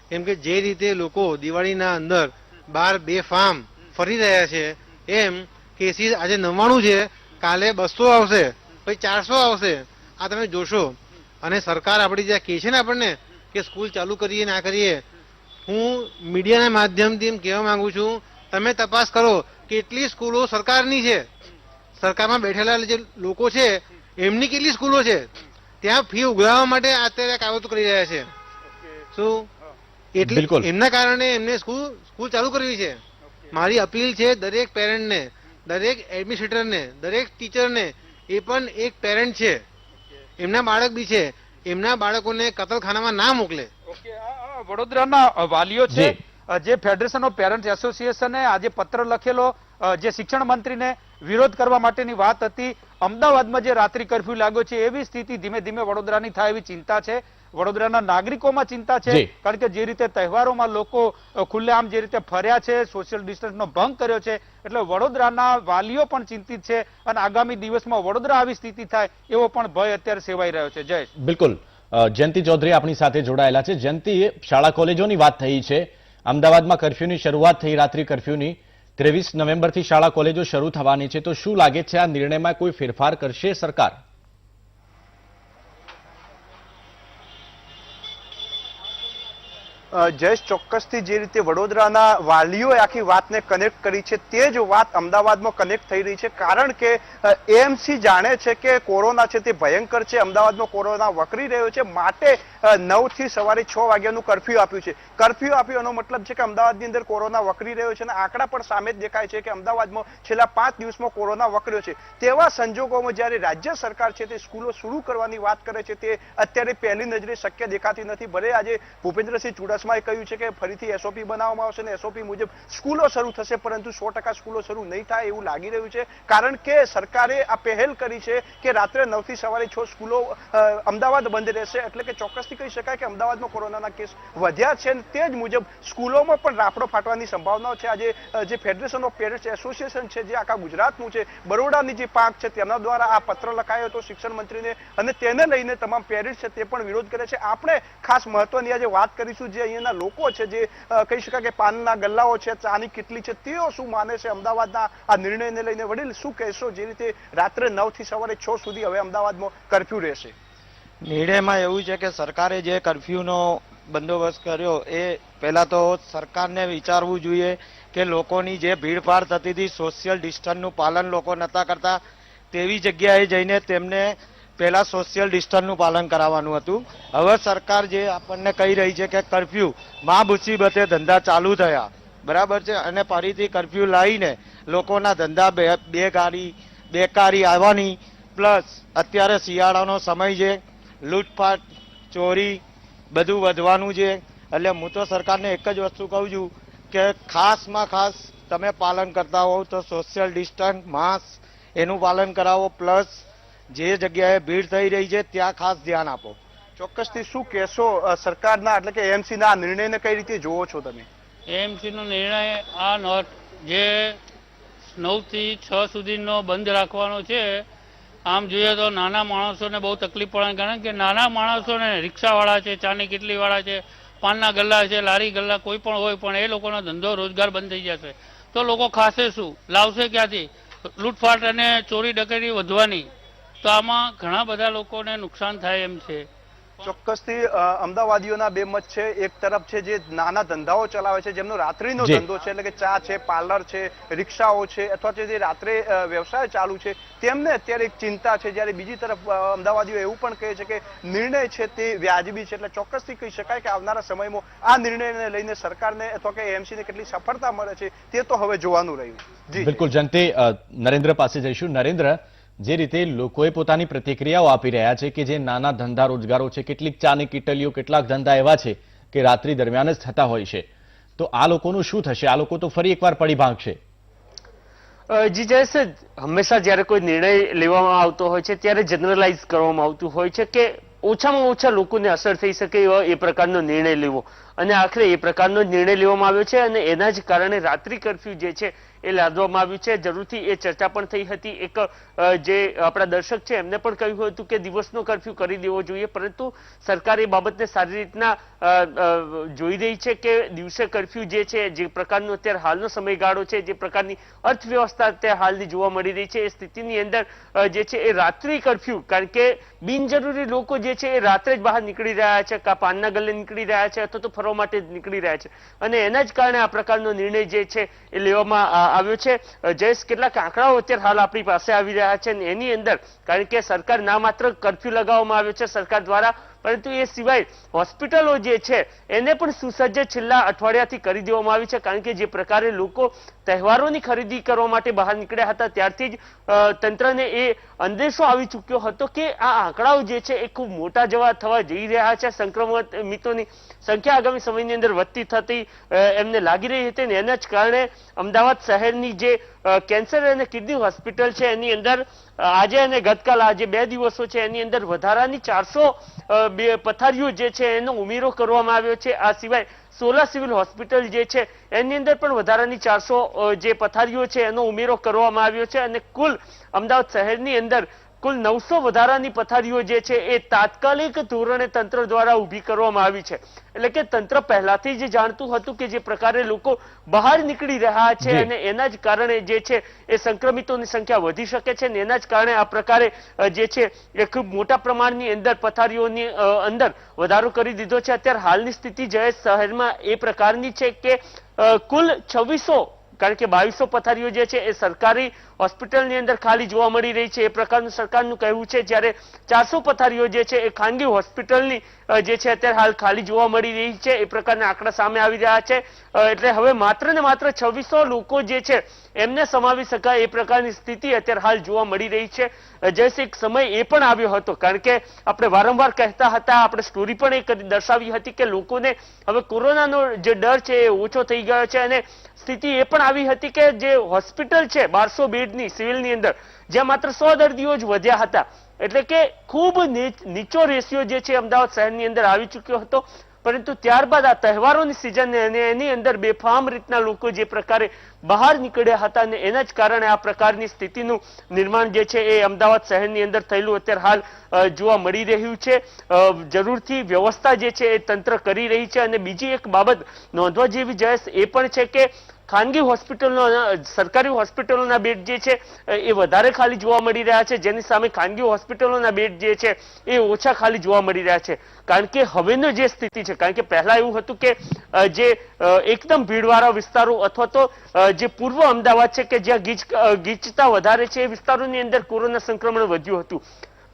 Speaker 12: કેમ કે જે રીતે લોકો દિવાળીના અંદર બાર બેફામ ફરી રહ્યા છે, એમ કેસીસ આજે 99 છે, કાલે 200 આવશે, પછી 400 આવશે. આ તમે જોશો. અને સરકાર આપણી જ્યાં કહે છે ને આપણને કે સ્કૂલ ચાલુ કરીએ ના કરીએ, હું મીડિયાના માધ્યમથી એમ કહેવા માંગુ છું, તમે તપાસ કરો કેટલી સ્કૂલો સરકારની છે, સરકારમાં બેઠેલા જે લોકો છે એમની કેટલી સ્કૂલો છે, ત્યાં ફી ઉઘરાવવા માટે અત્યારે કાવતો કરી રહ્યા છે. શું એટલે એમના કારણે એમને સ્કૂલ ચાલુ કરવી છે. મારી અપીલ છે દરેક પેરેન્ટને, દરેક એડમિનિસ્ટ્રેટરને, દરેક ટીચરને, એ પણ એક પેરેન્ટ છે, એમના બાળક બી છે, એમના બાળકોને કતલખાનામાં ના મોકલે.
Speaker 9: ઓકે, આ વડોદરાના વાલીઓ છે જે ફેડરેશન ઓફ પેરેન્ટ્સ એસોસિએશને આજે પત્ર લખેલો જે શિક્ષણ મંત્રીને વિરોધ કરવા માટેની વાત હતી. અમદાવાદમાં જે રાત્રિ કર્ફ્યુ લાગ્યો છે એવી સ્થિતિ ધીમે ધીમે વડોદરાની થાય એવી ચિંતા છે. વડોદરાના નાગરિકોમાં ચિંતા છે, કારણ કે જે રીતે તહેવારોમાં લોકો ખુલ્લેઆમ જે રીતે ફર્યા છે, સોશિયલ ડિસ્ટન્સનો ભંગ કર્યો છે, એટલે વડોદરાના વાલીઓ પણ ચિંતિત છે અને આગામી દિવસમાં વડોદરા આવી સ્થિતિ થાય એવો પણ ભય અત્યારે સેવાઈ રહ્યો છે. જયેશ,
Speaker 1: બિલકુલ. જયંતિ ચૌધરી આપણી સાથે જોડાયેલા છે. જયંતિ, શાળા કોલેજોની વાત થઈ છે, અમદાવાદમાં કર્ફ્યુની શરૂઆત થઈ, રાત્રિ કર્ફ્યુની 23 નવેમ્બરથી શાળા કોલેજો શરૂ થવાની છે, તો શું લાગે છે આ નિર્ણયમાં કોઈ ફેરફાર કરશે સરકાર?
Speaker 5: જયેશ, ચોક્કસથી જે રીતે વડોદરાના વાલીઓએ આખી વાતને કનેક્ટ કરી છે તે જ વાત અમદાવાદમાં કનેક્ટ થઈ રહી છે. કારણ કે એએમસી જાણે છે કે કોરોના છે તે ભયંકર છે, અમદાવાદમાં કોરોના વકરી રહ્યો છે, માટે 9 થી સવારે 6 વાગ્યાનું કર્ફ્યુ આપ્યું છે. કર્ફ્યુ આપ્યું એનો મતલબ છે કે અમદાવાદની અંદર કોરોના વકરી રહ્યો છે અને આંકડા પણ સામે જ દેખાય છે કે અમદાવાદમાં છેલ્લા 5 દિવસમાં કોરોના વકર્યો છે. તેવા સંજોગોમાં જ્યારે રાજ્ય સરકાર છે તે સ્કૂલો શરૂ કરવાની વાત કરે છે, તે અત્યારે પહેલી નજરે શક્ય દેખાતી નથી. ભલે આજે ભૂપેન્દ્રસિંહ ચુડાસમાએ કહ્યું છે કે ફરીથી એસઓપી બનાવવામાં આવશે અને એસઓપી મુજબ સ્કૂલો શરૂ થશે, પરંતુ 100% સ્કૂલો શરૂ નહીં થાય એવું લાગી રહ્યું છે. કારણ કે સરકારે આ પહેલ કરી છે કે રાત્રે 9 થી સવારે 6 સ્કૂલો અમદાવાદ બંધ રહેશે. એટલે કે ચોક્કસથી કહી શકાય કે અમદાવાદમાં કોરોનાના કેસ વધ્યા છે અને તે જ મુજબ સ્કૂલોમાં પણ રાફડો ફાટવાની સંભાવનાઓ છે. આજે જે ફેડરેશન ઓફ પેરેન્ટ્સ એસોસિએશન છે, જે આખા ગુજરાતનું છે, બરોડાની જે પાંખ છે, તેમના દ્વારા આ પત્ર લખાયો હતો શિક્ષણ મંત્રીને અને તેને લઈને તમામ પેરેન્ટ્સ છે તે પણ વિરોધ કરે છે. આપણે ખાસ મહત્વની આજે વાત કરીશું જે અહીંયાના લોકો છે, જે કહી શકાય કે પાનના ગલ્લાઓ છે, ચાની કેટલી છે, તેઓ શું માને છે અમદાવાદના આ નિર્ણયને લઈને? વડીલ, શું કહેશો જે રીતે રાત્રે 9 થી સવારે 6 સુધી હવે અમદાવાદમાં કર્ફ્યુ રહેશે?
Speaker 7: નિર્ણયમાં એવું છે કે સરકારે જે કર્ફ્યુનો બંદોબસ્ત કર્યો એ પહેલા તો સરકારને વિચારવું જોઈએ કે લોકોની જે ભીડભાડ થતી હતી, સોશિયલ ડિસ્ટન્સનું પાલન લોકો નહોતા કરતા, તેવી જગ્યાએ જઈને તેમને પહેલા સોશિયલ ડિસ્ટન્સનું પાલન કરાવવાનું હતું. હવે સરકાર જે આપણને કહી રહી છે કે કર્ફ્યુ મા મુસીબતે ધંધા ચાલુ થયા, બરાબર છે, અને ફરીથી કર્ફ્યુ લાવીને લોકોના ધંધા બેકારી આવવાની, પ્લસ અત્યારે શિયાળાનો સમય છે, લૂંટફાટ, ચોરી બધું વધવાનું છે. એટલે હું તો સરકારને એક જ વસ્તુ કહું છું કે ખાસમાં ખાસ તમે પાલન કરતા હોવ તો સોશિયલ ડિસ્ટન્સ, માસ્ક એનું પાલન કરાવો, પ્લસ જે જગ્યાએ ભીડ થઈ રહી છે ત્યાં ખાસ ધ્યાન આપો.
Speaker 5: ચોક્કસથી શું કહેશો સરકારના એટલે કે એએમસીના આ નિર્ણયને કઈ રીતે જોવો છો તમે?
Speaker 13: એએમસીનો નિર્ણય આ નોટ જે 9 થી 6 સુધીનો બંધ રાખવાનો છે, આમ જોઈએ તો નાના માણસોને બહુ તકલીફ પડે, કારણ કે નાના માણસોને રિક્ષાવાળા છે, ચાની કિટલીવાળા છે, પાનના ગલ્લા છે, લારી ગલ્લા કોઈ પણ હોય, પણ એ લોકોનો ધંધો રોજગાર બંધ થઈ જશે તો લોકો ખાશે શું, લાવશે ક્યાંથી? લૂંટફાટ અને ચોરી ડકેટી વધવાની, તો આમાં ઘણા બધા લોકોને નુકસાન થાય એમ છે.
Speaker 5: ચોક્કસથી અમદાવાદીઓના બે મત છે. એક તરફ છે જે નાના ધંધાઓ ચલાવે છે, જેમનો રાત્રિનો ધંધો છે, એટલે કે ચા છે, પાર્લર છે, રિક્ષાઓ છે, અથવા જે રાત્રે વ્યવસાય ચાલુ છે, તેમને અત્યારે એક ચિંતા છે. જ્યારે બીજી તરફ અમદાવાદીઓ એવું પણ કહે છે કે નિર્ણય છે તે વ્યાજબી છે. એટલે ચોક્કસથી કહી શકાય કે આવનારા સમયમાં આ નિર્ણયને લઈને સરકારને અથવા કે એએમસીને કેટલી સફળતા મળે છે તે તો હવે જોવાનું રહ્યું. જી
Speaker 1: બિલકુલ જયંતિ, નરેન્દ્ર પાસે જઈશું. નરેન્દ્ર, જે રીતે લોકોએ પોતાની પ્રતિક્રિયાઓ આપી રહ્યા છે કે જે નાના ધંધા રોજગારો છે, કેટલીક ચાની કિટલીઓ, કેટલાક ધંધા એવા છે કે રાત્રિ દરમિયાન જ થતા હોય છે, તો આ લોકોનું શું થશે? આ લોકો તો ફરી એકવાર પડી ભાગશે.
Speaker 3: જી જયેશ, હંમેશા જ્યારે કોઈ નિર્ણય લેવામાં આવતો હોય છે ત્યારે જનરલાઇઝ કરવામાં આવતું હોય છે કે ઓછામાં ઓછા લોકોને અસર થઈ શકે એવો એ પ્રકારનો નિર્ણય લેવો, અને આખરે એ પ્રકારનો નિર્ણય લેવામાં આવ્યો છે અને એના જ કારણે રાત્રિ કર્ફ્યુ જે છે એ લાદવામાં આવ્યું છે. જરૂરથી એ ચર્ચા પણ થઈ હતી. એક જે આપણા દર્શક છે એમને પણ કહ્યું હતું કે દિવસનો કર્ફ્યુ કરી દેવો જોઈએ, પરંતુ સરકાર એ બાબતને સારી રીતના જોઈ રહી છે કે દિવસે કર્ફ્યુ જે છે, જે પ્રકારનો અત્યારે હાલનો સમયગાળો છે, જે પ્રકારની અર્થવ્યવસ્થા અત્યારે હાલની જોવા મળી રહી છે, એ સ્થિતિની અંદર જે છે એ રાત્રિ કર્ફ્યુ, કારણ કે બિનજરૂરી લોકો જે છે એ રાત્રે જ બહાર નીકળી રહ્યા છે, કા પાનના ગલ્લે નીકળી રહ્યા છે, અથવા તો ફરવા માટે નીકળી રહ્યા છે, અને એના જ કારણે આ પ્રકારનો નિર્ણય જે છે એ લેવામાં આવ્યો છે. જયેશ, કેટલાક આંકડાઓ અત્યારે હાલ આપણી પાસે આવી રહ્યા છે, અને એની અંદર કારણ કે સરકાર ના માત્ર કર્ફ્યુ લગાવવામાં આવ્યો છે સરકાર દ્વારા, પરંતુ એ સિવાય હોસ્પિટલો જે છે એને પણ સુસજ્જ છેલ્લા અઠવાડિયાથી કરી દેવામાં આવી છે. કારણ કે જે પ્રકારે લોકો તહેવારોની ખરીદી કરવા માટે બહાર નીકળ્યા હતા ત્યારથી જ તંત્રને એ અંદેશો આવી ચૂક્યો હતો કે આ આંકડાઓ જે છે એ ખૂબ મોટા જવા થવા જઈ રહ્યા છે. સંક્રમિતોની સંખ્યા આગામી સમયની અંદર વધતી થતી એમને લાગી રહી હતી, અને એના જ કારણે અમદાવાદ શહેરની જે કેન્સર અને કિડની હોસ્પિટલ છે એની અંદર આજે અને ગતકાલ આજે 2 દિવસો છે એની અંદર વધારાની 400 પથારીઓ જે છે એનો ઉમેરો કરવામાં આવ્યો છે. આ સિવાય 16 સિવિલ હોસ્પિટલ જે છે એની અંદર પણ વધારાની 400 જે પથારીઓ છે એનો ઉમેરો કરવામાં આવ્યો છે, અને કુલ અમદાવાદ શહેરની અંદર કુલ 900 વધારાની પથારીઓ જે છે એ તાત્કાલિક ધોરણે તંત્ર દ્વારા ઊભી કરવામાં આવી છે. એટલે કે તંત્ર પહેલાથી જ જાણતું હતું કે જે પ્રકારે લોકો બહાર નીકળી રહ્યા છે અને એના જ કારણે જે છે એ સંક્રમિતોની સંખ્યા વધી શકે છે, અને એના જ કારણે આ પ્રકારે જે છે એ ખૂબ મોટા પ્રમાણની અંદર પથારીઓની અંદર વધારો કરી દીધો છે. અત્યારે હાલની સ્થિતિ જયેશ શહેરમાં એ પ્રકારની છે કે કુલ 2600, કારણ કે 2200 પથારીઓ જે છે એ સરકારી હોસ્પિટલની અંદર ખાલી જોવા મળી રહી છે, એ પ્રકારનું સરકારનું કહેવું છે. જ્યારે 400 પથારીઓ જે છે એ ખાનગી હોસ્પિટલની જે છે અત્યારે હાલ ખાલી જોવા મળી રહી છે, એ પ્રકારના આંકડા સામે આવી રહ્યા છે. એટલે હવે માત્ર ને માત્ર 2600 લોકો જે છે એમને સમાવી શકાય એ પ્રકારની સ્થિતિ અત્યારે હાલ જોવા મળી રહી છે. જૈસે એક સમય એ પણ આવ્યો હતો, કારણ કે આપણે વારંવાર કહેતા હતા, આપણે સ્ટોરી પણ એ દર્શાવી હતી કે લોકોને હવે કોરોનાનો જે ડર છે એ ઓછો થઈ ગયો છે, અને સ્થિતિ એ પણ આવી હતી કે જે હોસ્પિટલ છે 1200 બેડની સિવિલની અંદર, જ્યાં માત્ર 100 દર્દીઓ જ વધ્યા હતા, એટલે કે ખૂબ નીચો રેશિયો જે છે અમદાવાદ શહેરની અંદર આવી ચૂક્યો હતો. પરંતુ ત્યારબાદ આ તહેવારોની સિઝન અને એની અંદર બેફામ રીતના લોકો જે પ્રકારે બહાર નીકળ્યા હતા, અને એના જ કારણે આ પ્રકારની સ્થિતિનું નિર્માણ જે છે એ અમદાવાદ શહેરની અંદર થયેલું અત્યારે હાલ જોવા મળી રહ્યું છે. જરૂરથી વ્યવસ્થા જે છે એ તંત્ર કરી રહી છે. અને બીજી એક બાબત નોંધવા જેવી જયેશ એ પણ છે કે ખાનગી હોસ્પિટલનો સરકારી હોસ્પિટલોના બેડ જે છે એ વધારે ખાલી જોવા મળી રહ્યા છે, જેની સામે ખાનગી હોસ્પિટલોના બેડ જે છે એ ઓછા ખાલી જોવા મળી રહ્યા છે. કારણ કે હવેનો જે સ્થિતિ છે, કારણ કે પહેલા એવું હતું કે જે એકદમ ભીડવાળા વિસ્તારો અથવા તો જે પૂર્વ અમદાવાદ છે કે જ્યાં ગીચતા વધારે છે એ વિસ્તારોની અંદર કોરોના સંક્રમણ વધ્યું હતું,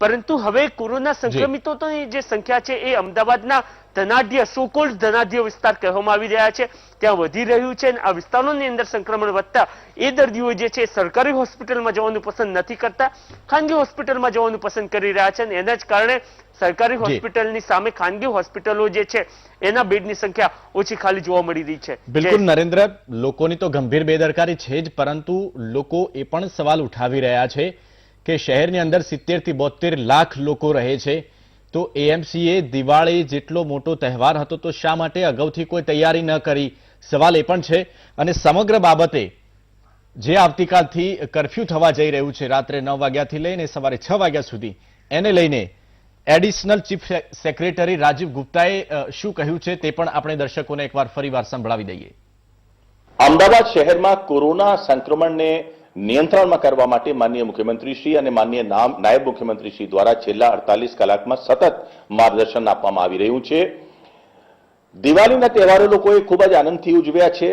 Speaker 3: પરંતુ હવે કોરોના સંક્રમિતોની જે સંખ્યા છે એ અમદાવાદના ધનાઢ્ય સોકોલ્ડ ધનાઢ્ય વિસ્તાર કહેવામાં આવી રહ્યા છે ત્યાં વધી રહ્યું છે. આ વિસ્તારોની અંદર સંક્રમણ વધતા એ દર્દીઓ જે છે સરકારી હોસ્પિટલમાં જવાનું પસંદ નથી કરતા, ખાનગી હોસ્પિટલમાં જવાનું પસંદ કરી રહ્યા છે, અને એના જ કારણે સરકારી હોસ્પિટલની સામે ખાનગી હોસ્પિટલો જે છે એના બેડની સંખ્યા ઓછી ખાલી જોવા મળી રહી છે.
Speaker 1: બિલકુલ નરેન્દ્ર, લોકોની તો ગંભીર બેદરકારી છે જ, પરંતુ લોકો એ પણ સવાલ ઉઠાવી રહ્યા છે કે શહેરની અંદર 70 થી 72 લાખ લોકો રહે છે, તો એએમસીએ દિવાળી જેટલો મોટો તહેવાર હતો તો શા માટે અગાઉથી કોઈ તૈયારી ન કરી? સવાલ એ પણ છે અને સમગ્ર બાબતે જે આવતીકાલથી કર્ફ્યુ થવા જઈ રહ્યું છે રાત્રે 9 વાગ્યાથી લઈને સવારે 6 વાગ્યા સુધી, એને લઈને એડિશનલ ચીફ સેક્રેટરી રાજીવ ગુપ્તાએ શું કહ્યું છે તે પણ આપણે દર્શકોને એકવાર ફરીવાર સંભળાવી દઈએ.
Speaker 14: અમદાવાદ શહેરમાં કોરોના સંક્રમણને નિયંત્રણમાં કરવા માટે માનનીય મુખ્યમંત્રીશ્રી અને માનનીય નાયબ મુખ્યમંત્રીશ્રી દ્વારા છેલ્લા 48 કલાકમાં સતત માર્ગદર્શન આપવામાં આવી રહ્યું છે. દિવાળીના તહેવારો લોકોએ ખૂબ જ આનંદથી ઉજવ્યા છે.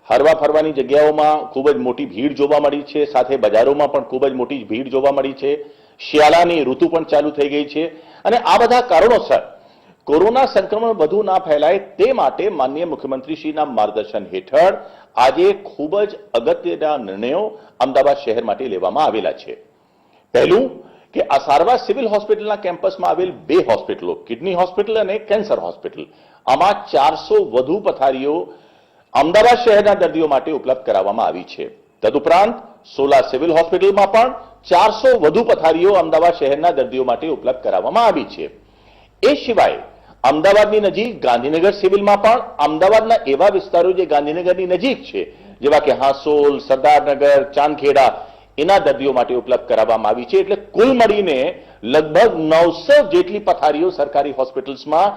Speaker 14: હરવા ફરવાની જગ્યાઓમાં ખૂબ જ મોટી ભીડ જોવા મળી છે, સાથે બજારોમાં પણ ખૂબ જ મોટી ભીડ જોવા મળી છે. શિયાળાની ઋતુ પણ ચાલુ થઈ ગઈ છે અને આ બધા કારણોસર કોરોના સંક્રમણ વધુ ના ફેલાય તે માટે માનનીય મુખ્યમંત્રીશ્રીના માર્ગદર્શન હેઠળ આજે ખૂબ જ અગત્યના નિર્ણયો અમદાવાદ શહેર માટે લેવામાં આવેલા છે. પહેલું કે આ સારવાર સિવિલ હોસ્પિટલના કેમ્પસમાં આવેલ 2 હોસ્પિટલો, કિડની હોસ્પિટલ અને કેન્સર હોસ્પિટલ, આમાં 400 વધુ પથારીઓ અમદાવાદ શહેરના દર્દીઓ માટે ઉપલબ્ધ કરાવવામાં આવી છે. તદુપરાંત સોલા સિવિલ હોસ્પિટલમાં પણ 400 વધુ પથારીઓ અમદાવાદ શહેરના દર્દીઓ માટે ઉપલબ્ધ કરાવવામાં આવી છે. એ સિવાય અમદાવાદની નજીક ગાંધીનગર સિવિલમાં પણ અમદાવાદના એવા વિસ્તારો જે ગાંધીનગરની નજીક છે, જેવા કે હાંસોલ, સરદારનગર, ચાંદખેડા, એના દર્દીઓ માટે ઉપલબ્ધ કરાવવામાં આવી છે. એટલે કુલ મળીને લગભગ 900 જેટલી પથારીઓ સરકારી હોસ્પિટલ્સમાં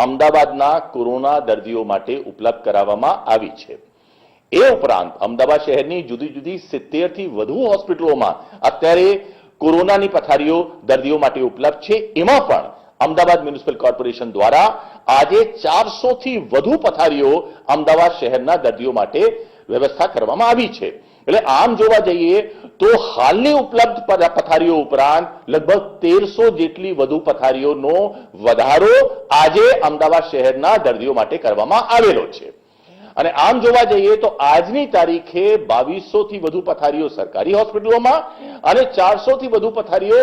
Speaker 14: અમદાવાદના કોરોના દર્દીઓ માટે ઉપલબ્ધ કરાવવામાં આવી છે. એ ઉપરાંત અમદાવાદ શહેરની જુદી જુદી 70 થી વધુ હોસ્પિટલોમાં અત્યારે કોરોનાની પથારીઓ દર્દીઓ માટે ઉપલબ્ધ છે. એમાં પણ અમદાવાદ મ્યુનિસિપલ કોર્પોરેશન દ્વારા આજે 400 થી વધુ પથારીઓ અમદાવાદ શહેરના દર્દીઓ માટે વ્યવસ્થા કરવામાં આવી છે. એટલે આમ જોવા જઈએ તો હાલની ઉપલબ્ધ પથારીઓ ઉપરાંત લગભગ 1300 જેટલી વધુ પથારીઓનો વધારો આજે અમદાવાદ શહેરના દર્દીઓ માટે કરવામાં આવેલો છે. અને આમ જોવા જઈએ તો આજની તારીખે 2200 થી વધુ પથારીઓ સરકારી હોસ્પિટલોમાં અને 400 થી વધુ પથારીઓ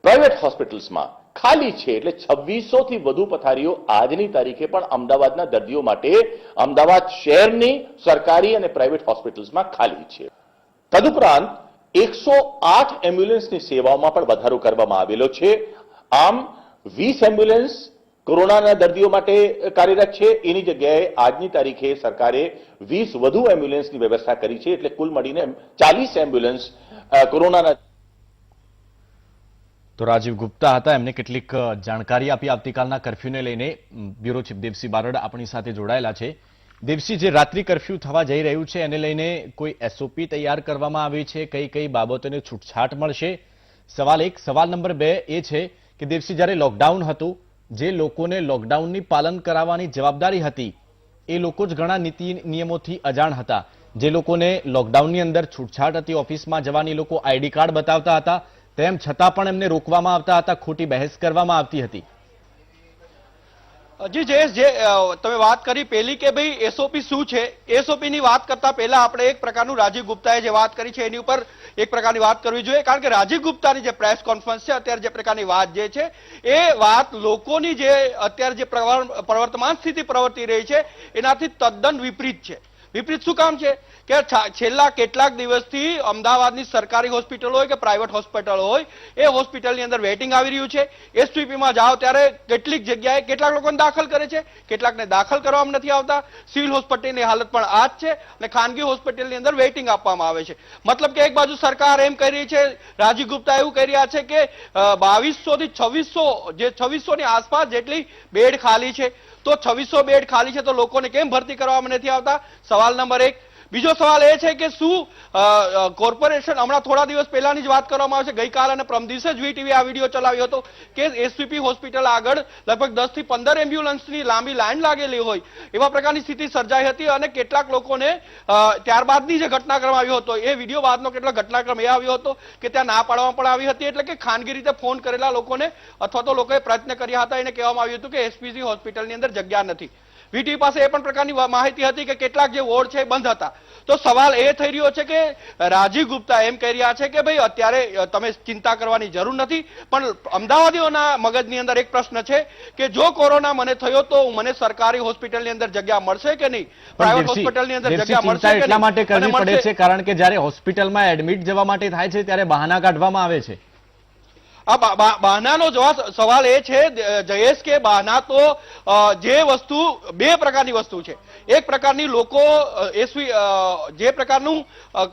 Speaker 14: પ્રાઇવેટ હોસ્પિટલ્સમાં ખાલી છે. એટલે 2600 થી વધુ પથારીઓ આજની તારીખે પણ અમદાવાદના દર્દીઓ માટે અમદાવાદ શહેરની સરકારી અને પ્રાઇવેટ હોસ્પિટલ્સમાં ખાલી છે. તદુપરાંત 108 એમ્બ્યુલન્સની સેવાઓમાં પણ વધારો કરવામાં આવેલો છે. આમ 20 એમ્બ્યુલન્સ કોરોનાના દર્દીઓ માટે કાર્યરત છે, એની જગ્યાએ આજની તારીખે સરકારે 20 વધુ એમ્બ્યુલન્સની વ્યવસ્થા કરી છે. એટલે કુલ મળીને 40 એમ્બ્યુલન્સ કોરોનાના.
Speaker 1: તો રાજીવ ગુપ્તા હતા, એમને કેટલીક જાણકારી આપી આવતીકાલના કર્ફ્યુને લઈને. બ્યુરો ચીફ દેવસિંહ બારડ આપણી સાથે જોડાયેલા છે. દેવસિંહ, જે રાત્રિ કર્ફ્યુ થવા જઈ રહ્યું છે એને લઈને કોઈ એસઓપી તૈયાર કરવામાં આવી છે? કઈ કઈ બાબતોને છૂટછાટ મળશે? સવાલ 1. સવાલ નંબર 2 એ છે કે દેવસિંહ, જ્યારે લોકડાઉન હતું, જે લોકોને લોકડાઉનની પાલન કરાવવાની જવાબદારી હતી એ લોકો જ ઘણા નીતિ નિયમોથી અજાણ હતા. જે લોકોને લોકડાઉનની અંદર છૂટછાટ હતી, ઓફિસમાં જવાની, લોકો આઈડી કાર્ડ બતાવતા હતા, તેમ છતાં પણ એમને રોકવામાં આવતા હતા, ખોટી બહેસ કરવામાં આવતી હતી.
Speaker 2: જી જયેશ, જે તમે વાત કરી પેલી કે ભાઈ એસઓપી શું છે, એસઓપી ની વાત કરતા પહેલા આપણે એક પ્રકારનું રાજીવ ગુપ્તાએ જે વાત કરી છે એની ઉપર એક પ્રકારની વાત કરવી જોઈએ. કારણ કે રાજીવ ગુપ્તાની જે પ્રેસ કોન્ફરન્સ છે અત્યારે જે પ્રકારની વાત જે છે એ વાત લોકોની જે અત્યારે જે પ્રવર્તમાન સ્થિતિ પ્રવર્તી રહી છે એનાથી તદ્દન વિપરીત છે. વિપરીત શું કામ છે કે છેલ્લા કેટલાક દિવસથી અમદાવાદની સરકારી હોસ્પિટલ હોય કે પ્રાઇવેટ હોસ્પિટલ હોય એ હોસ્પિટલની અંદર વેઇટિંગ આવી રહ્યું છે. એસટીપીમાં જાઓ ત્યારે કેટલીક જગ્યાએ કેટલાક લોકોને દાખલ કરે છે, કેટલાકને દાખલ કરવામાં નથી આવતા. સિવિલ હોસ્પિટલની હાલત પણ આ જ છે અને ખાનગી હોસ્પિટલની અંદર વેઇટિંગ આપવામાં આવે છે. મતલબ કે એક બાજુ સરકાર એમ કહી રહી છે, રાજીવ ગુપ્તા એવું કહી રહ્યા છે કે 2200 થી 2600 જે 2600 ની આસપાસ જેટલી બેડ ખાલી છે. તો 2600 બેડ ખાલી છે તો લોકોને કેમ ભરતી કરવામાં નથી આવતા? સવાલ નંબર 1. બીજો સવાલ એ છે કે શું કોર્પોરેશન, હમણાં થોડા દિવસ પહેલાની જ વાત કરવામાં આવે છે, ગઈકાલ અને પ્રમ દિવસે જ વીટીવી આ વિડીયો ચલાવ્યો હતો કે એસપીપી હોસ્પિટલ આગળ લગભગ 10 થી 15 એમ્બ્યુલન્સની લાંબી લાઈન લાગેલી હોય એવા પ્રકારની સ્થિતિ સર્જાઈ હતી. અને કેટલાક લોકોને ત્યારબાદની જે ઘટનાક્રમ આવ્યો હતો એ વિડીયો બાદનો કેટલો ઘટનાક્રમ એ આવ્યો હતો કે ત્યાં ના પાડવામાં પણ આવી હતી. એટલે કે ખાનગી રીતે ફોન કરેલા લોકોને અથવા તો લોકોએ પ્રયત્ન કર્યા હતા એને કહેવામાં આવ્યું હતું કે એસપીસી હોસ્પિટલની અંદર જગ્યા નથી. વીટી પાસે એ પણ પ્રકારની માહિતી હતી કે કેટલાક જે વોર્ડ છે બંધ હતા. તો સવાલ એ થઈ રહ્યો છે કે રાજીવ ગુપ્તા એમ કહી રહ્યા છે કે ભાઈ અત્યારે તમે ચિંતા કરવાની જરૂર નથી, પણ અમદાવાદીઓના મગજની અંદર એક પ્રશ્ન છે કે જો કોરોના મને થયો તો મને સરકારી હોસ્પિટલની અંદર જગ્યા મળશે કે નહીં, પ્રાઇવેટ હોસ્પિટલની અંદર જગ્યા મળશે કે નહીં?
Speaker 1: એટલા માટે કરવી પડે છે કારણ કે જ્યારે હોસ્પિટલમાં એડમિટ જવા માટે થાય છે ત્યારે બહાના કાઢવામાં આવે છે.
Speaker 2: આ બહાનાનો સવાલ એ છે જયેશ કે બહાના તો જે વસ્તુ બે પ્રકારની વસ્તુ છે. એક પ્રકારની લોકો જે પ્રકારનું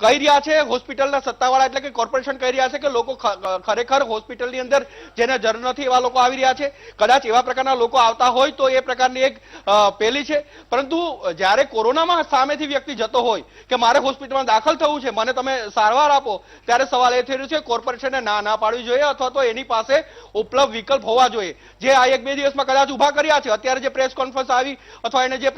Speaker 2: કહી રહ્યા છે હોસ્પિટલના સત્તાવાળા એટલે કે કોર્પોરેશન કહી રહ્યા છે કે લોકો ખરેખર હોસ્પિટલની અંદર જેને જરૂર નથી એવા લોકો આવી રહ્યા છે. કદાચ એવા પ્રકારના લોકો આવતા હોય તો એ પ્રકારની એક પેલી છે. પરંતુ જ્યારે કોરોનામાં સામેથી વ્યક્તિ જતો હોય કે મારે હોસ્પિટલમાં દાખલ થવું છે, મને તમે સારવાર આપો, ત્યારે સવાલ એ થઈ રહ્યો છે કોર્પોરેશને ના પાડવી જોઈએ અથવા તો એની પાસે ઉપલબ્ધ વિકલ્પ હોવા જોઈએ. જે આ 1-2 દિવસમાં કદાચ ઉભા કર્યા છે, અત્યારે જે પ્રેસ કોન્ફરન્સ આવી અથવા એને જે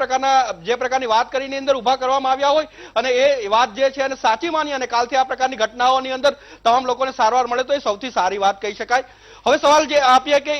Speaker 2: પ્રકારની વાત કરીને અંદર ઉભા કરવામાં આવ્યા હોય અને એ વાત જે છે એને સાચી માની અને કાલથી આ પ્રકારની ઘટનાઓની અંદર તમામ લોકોને સારવાર મળે તો એ સૌથી સારી વાત કહી શકાય. હવે સવાલ જે આપીએ કે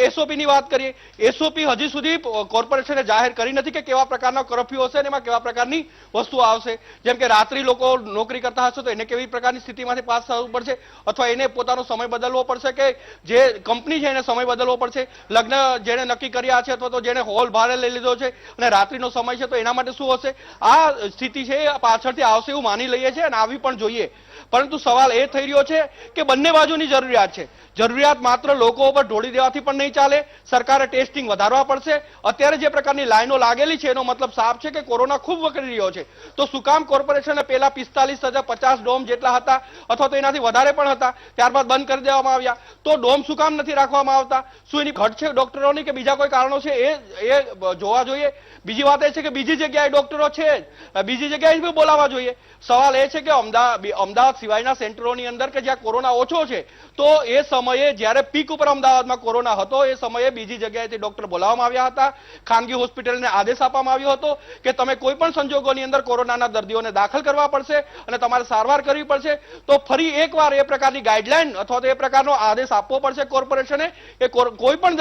Speaker 2: એસઓપી ની વાત કરીએ, એસઓપી હજી સુધી કોર્પોરેશને જાહેર કરી નથી કે કેવા પ્રકારનો કર્ફ્યુ હશે અને એમાં કેવા પ્રકારની વસ્તુઓ આવશે. જેમ કે રાત્રિ લોકો નોકરી કરતા હશે તો એને કેવી પ્રકારની સ્થિતિમાંથી પાસ થવું પડશે અથવા એને પોતાનો સમય બદલવો પડશે કે જે કંપની છે એને સમય બદલવો પડશે. લગ્ન જેને નક્કી કર્યા છે અથવા તો જેને હોલ ભાડે લઈ લીધો છે અને રાત્રિનો સમય છે તો એના માટે શું હશે? આ સ્થિતિ છે એ પાછળથી આવશે એવું માની લઈએ છીએ અને આવી પણ જોઈએ. પરંતુ સવાલ એ થઈ રહ્યો છે કે બંને બાજુની જરૂરિયાત છે. જરૂરિયાત માત્ર લોકો ઉપર ઢોળી દેવાથી પણ નહીં ચાલે, સરકારે ટેસ્ટિંગ વધારવા પડશે. અત્યારે જે પ્રકારની લાઈનો લાગેલી છે એનો મતલબ સાફ છે કે કોરોના ખૂબ વકરી રહ્યો છે. તો શું કામ કોર્પોરેશને પહેલા 45,050 ડોમ જેટલા હતા અથવા તો એનાથી વધારે પણ હતા, ત્યારબાદ બંધ કરી દેવામાં આવ્યા? તો ડોમ શું કામ નથી રાખવામાં આવતા? શું એની ઘટ છે ડોક્ટરોની કે બીજા કોઈ કારણો છે એ જોવા જોઈએ. બીજી વાત એ છે કે બીજી જગ્યાએ ડોક્ટરો છે જ, બીજી જગ્યાએ બી બોલાવવા જોઈએ. સવાલ એ છે કે અમદાવાદ સિવાયના સેન્ટરોની અંદર કે જ્યાં કોરોના ઓછો છે તો એ સમયે જ્યારે પીક ઉપર અમદાવાદમાં કોરોના હતો એ સમયે બીજી જગ્યાએથી ડોક્ટર બોલાવવામાં આવ્યા હતા. ખાનગી હોસ્પિટલને આદેશ આપવામાં આવ્યો હતો કે તમે કોઈ પણ સંજોગોની અંદર કોરોનાના દર્દીઓને દાખલ કરવા પડશે અને તમારે સારવાર કરવી પડશે. તો ફરી એકવાર એ પ્રકારની ગાઈડલાઈન અથવા તો એ પ્રકારનો આદેશ આપવો પડશે કોર્પોરેશને. એ કોઈ પણ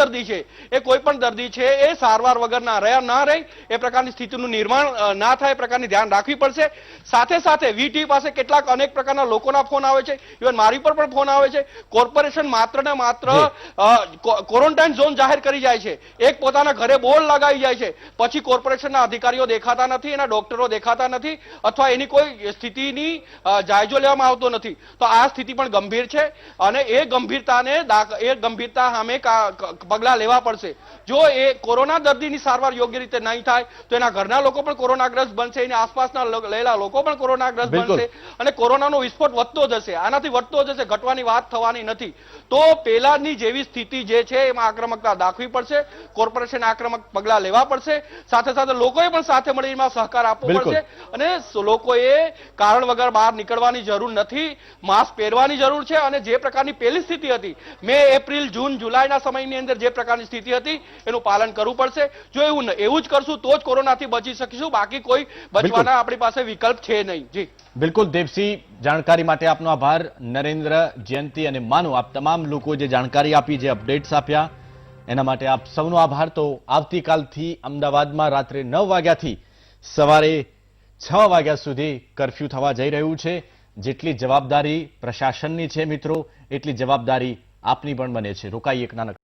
Speaker 2: દર્દી છે એ સારવાર વગર ના રહે એ પ્રકારની સ્થિતિનું નિર્માણ ના થાય એ પ્રકારની ધ્યાન રાખવી પડશે. સાથે સાથે વીટી પાસે કેટલાક અનેક પ્રકારના લોકોના ફોન આવે છે, ઇવન મારી પર પણ ફોન આવે છે. કોર્પોરેશન માત્ર ને માત્ર ક્વોરન્ટાઇન ઝોન જાહેર કરી જાય છે, એક પોતાના ઘરે બોર્ડ લગાવી જાય છે, પછી કોર્પોરેશનના અધિકારીઓ દેખાતા નથી, એના ડોક્ટરો દેખાતા નથી અથવા એની કોઈ સ્થિતિની જાયજો લેવામાં આવતો નથી. તો આ સ્થિતિ પણ ગંભીર છે અને એ ગંભીરતા સામે પગલા લેવા પડશે. જો એ કોરોના દર્દીની સારવાર યોગ્ય રીતે નહીં થાય તો એના ઘરના લોકો પણ કોરોનાગ્રસ્ત બનશે, એની આસપાસના રહેલા લોકો પણ કોરોનાગ્રસ્ત બનશે અને કોરોનાનો વિસ્ફોટ વધતો જશે. આનાથી વધતો જશે, ઘટવાની વાત થવાની નથી. તો પેલાની જેવી સ્થિતિ જે છે એમાં આક્રમકતા દાખવી પડશે, કોર્પોરેશને આક્રમક પગલા લેવા પડશે. સાથે સાથે લોકોએ પણ સાથે મળીને સહકાર આપવો પડશે અને લોકોએ કારણ વગર બહાર નીકળવાની જરૂર નથી, માસ્ક પહેરવાની જરૂર છે. અને જે પ્રકારની પહેલી સ્થિતિ હતી મે, એપ્રિલ, જૂન, જુલાઈના સમયની અંદર જે પ્રકારની સ્થિતિ હતી એનું પાલન કરવું પડશે. જો એવું જ કરશું તો જ કોરોનાથી બચી શકીશું, બાકી કોઈ બચવાના આપણી પાસે વિકલ્પ છે નહીં. જી
Speaker 1: બિલકુલ દેવસિંહ, જાણકારી માટે આપનો આભાર. નરેન્દ્ર, જયંતિ અને માનુ, આપ તમામ લોકો જે જાણકારી આપી, જે અપડેટ્સ આપ્યા એના માટે આપ સૌનો આભાર. તો આવતીકાલથી અમદાવાદમાં રાત્રે 9 વાગ્યાથી સવારે 6 વાગ્યા સુધી કર્ફ્યુ થવા જઈ રહ્યું છે. જેટલી જવાબદારી પ્રશાસનની છે મિત્રો એટલી જવાબદારી આપની પણ બને છે. રોકાઈ એક નાનક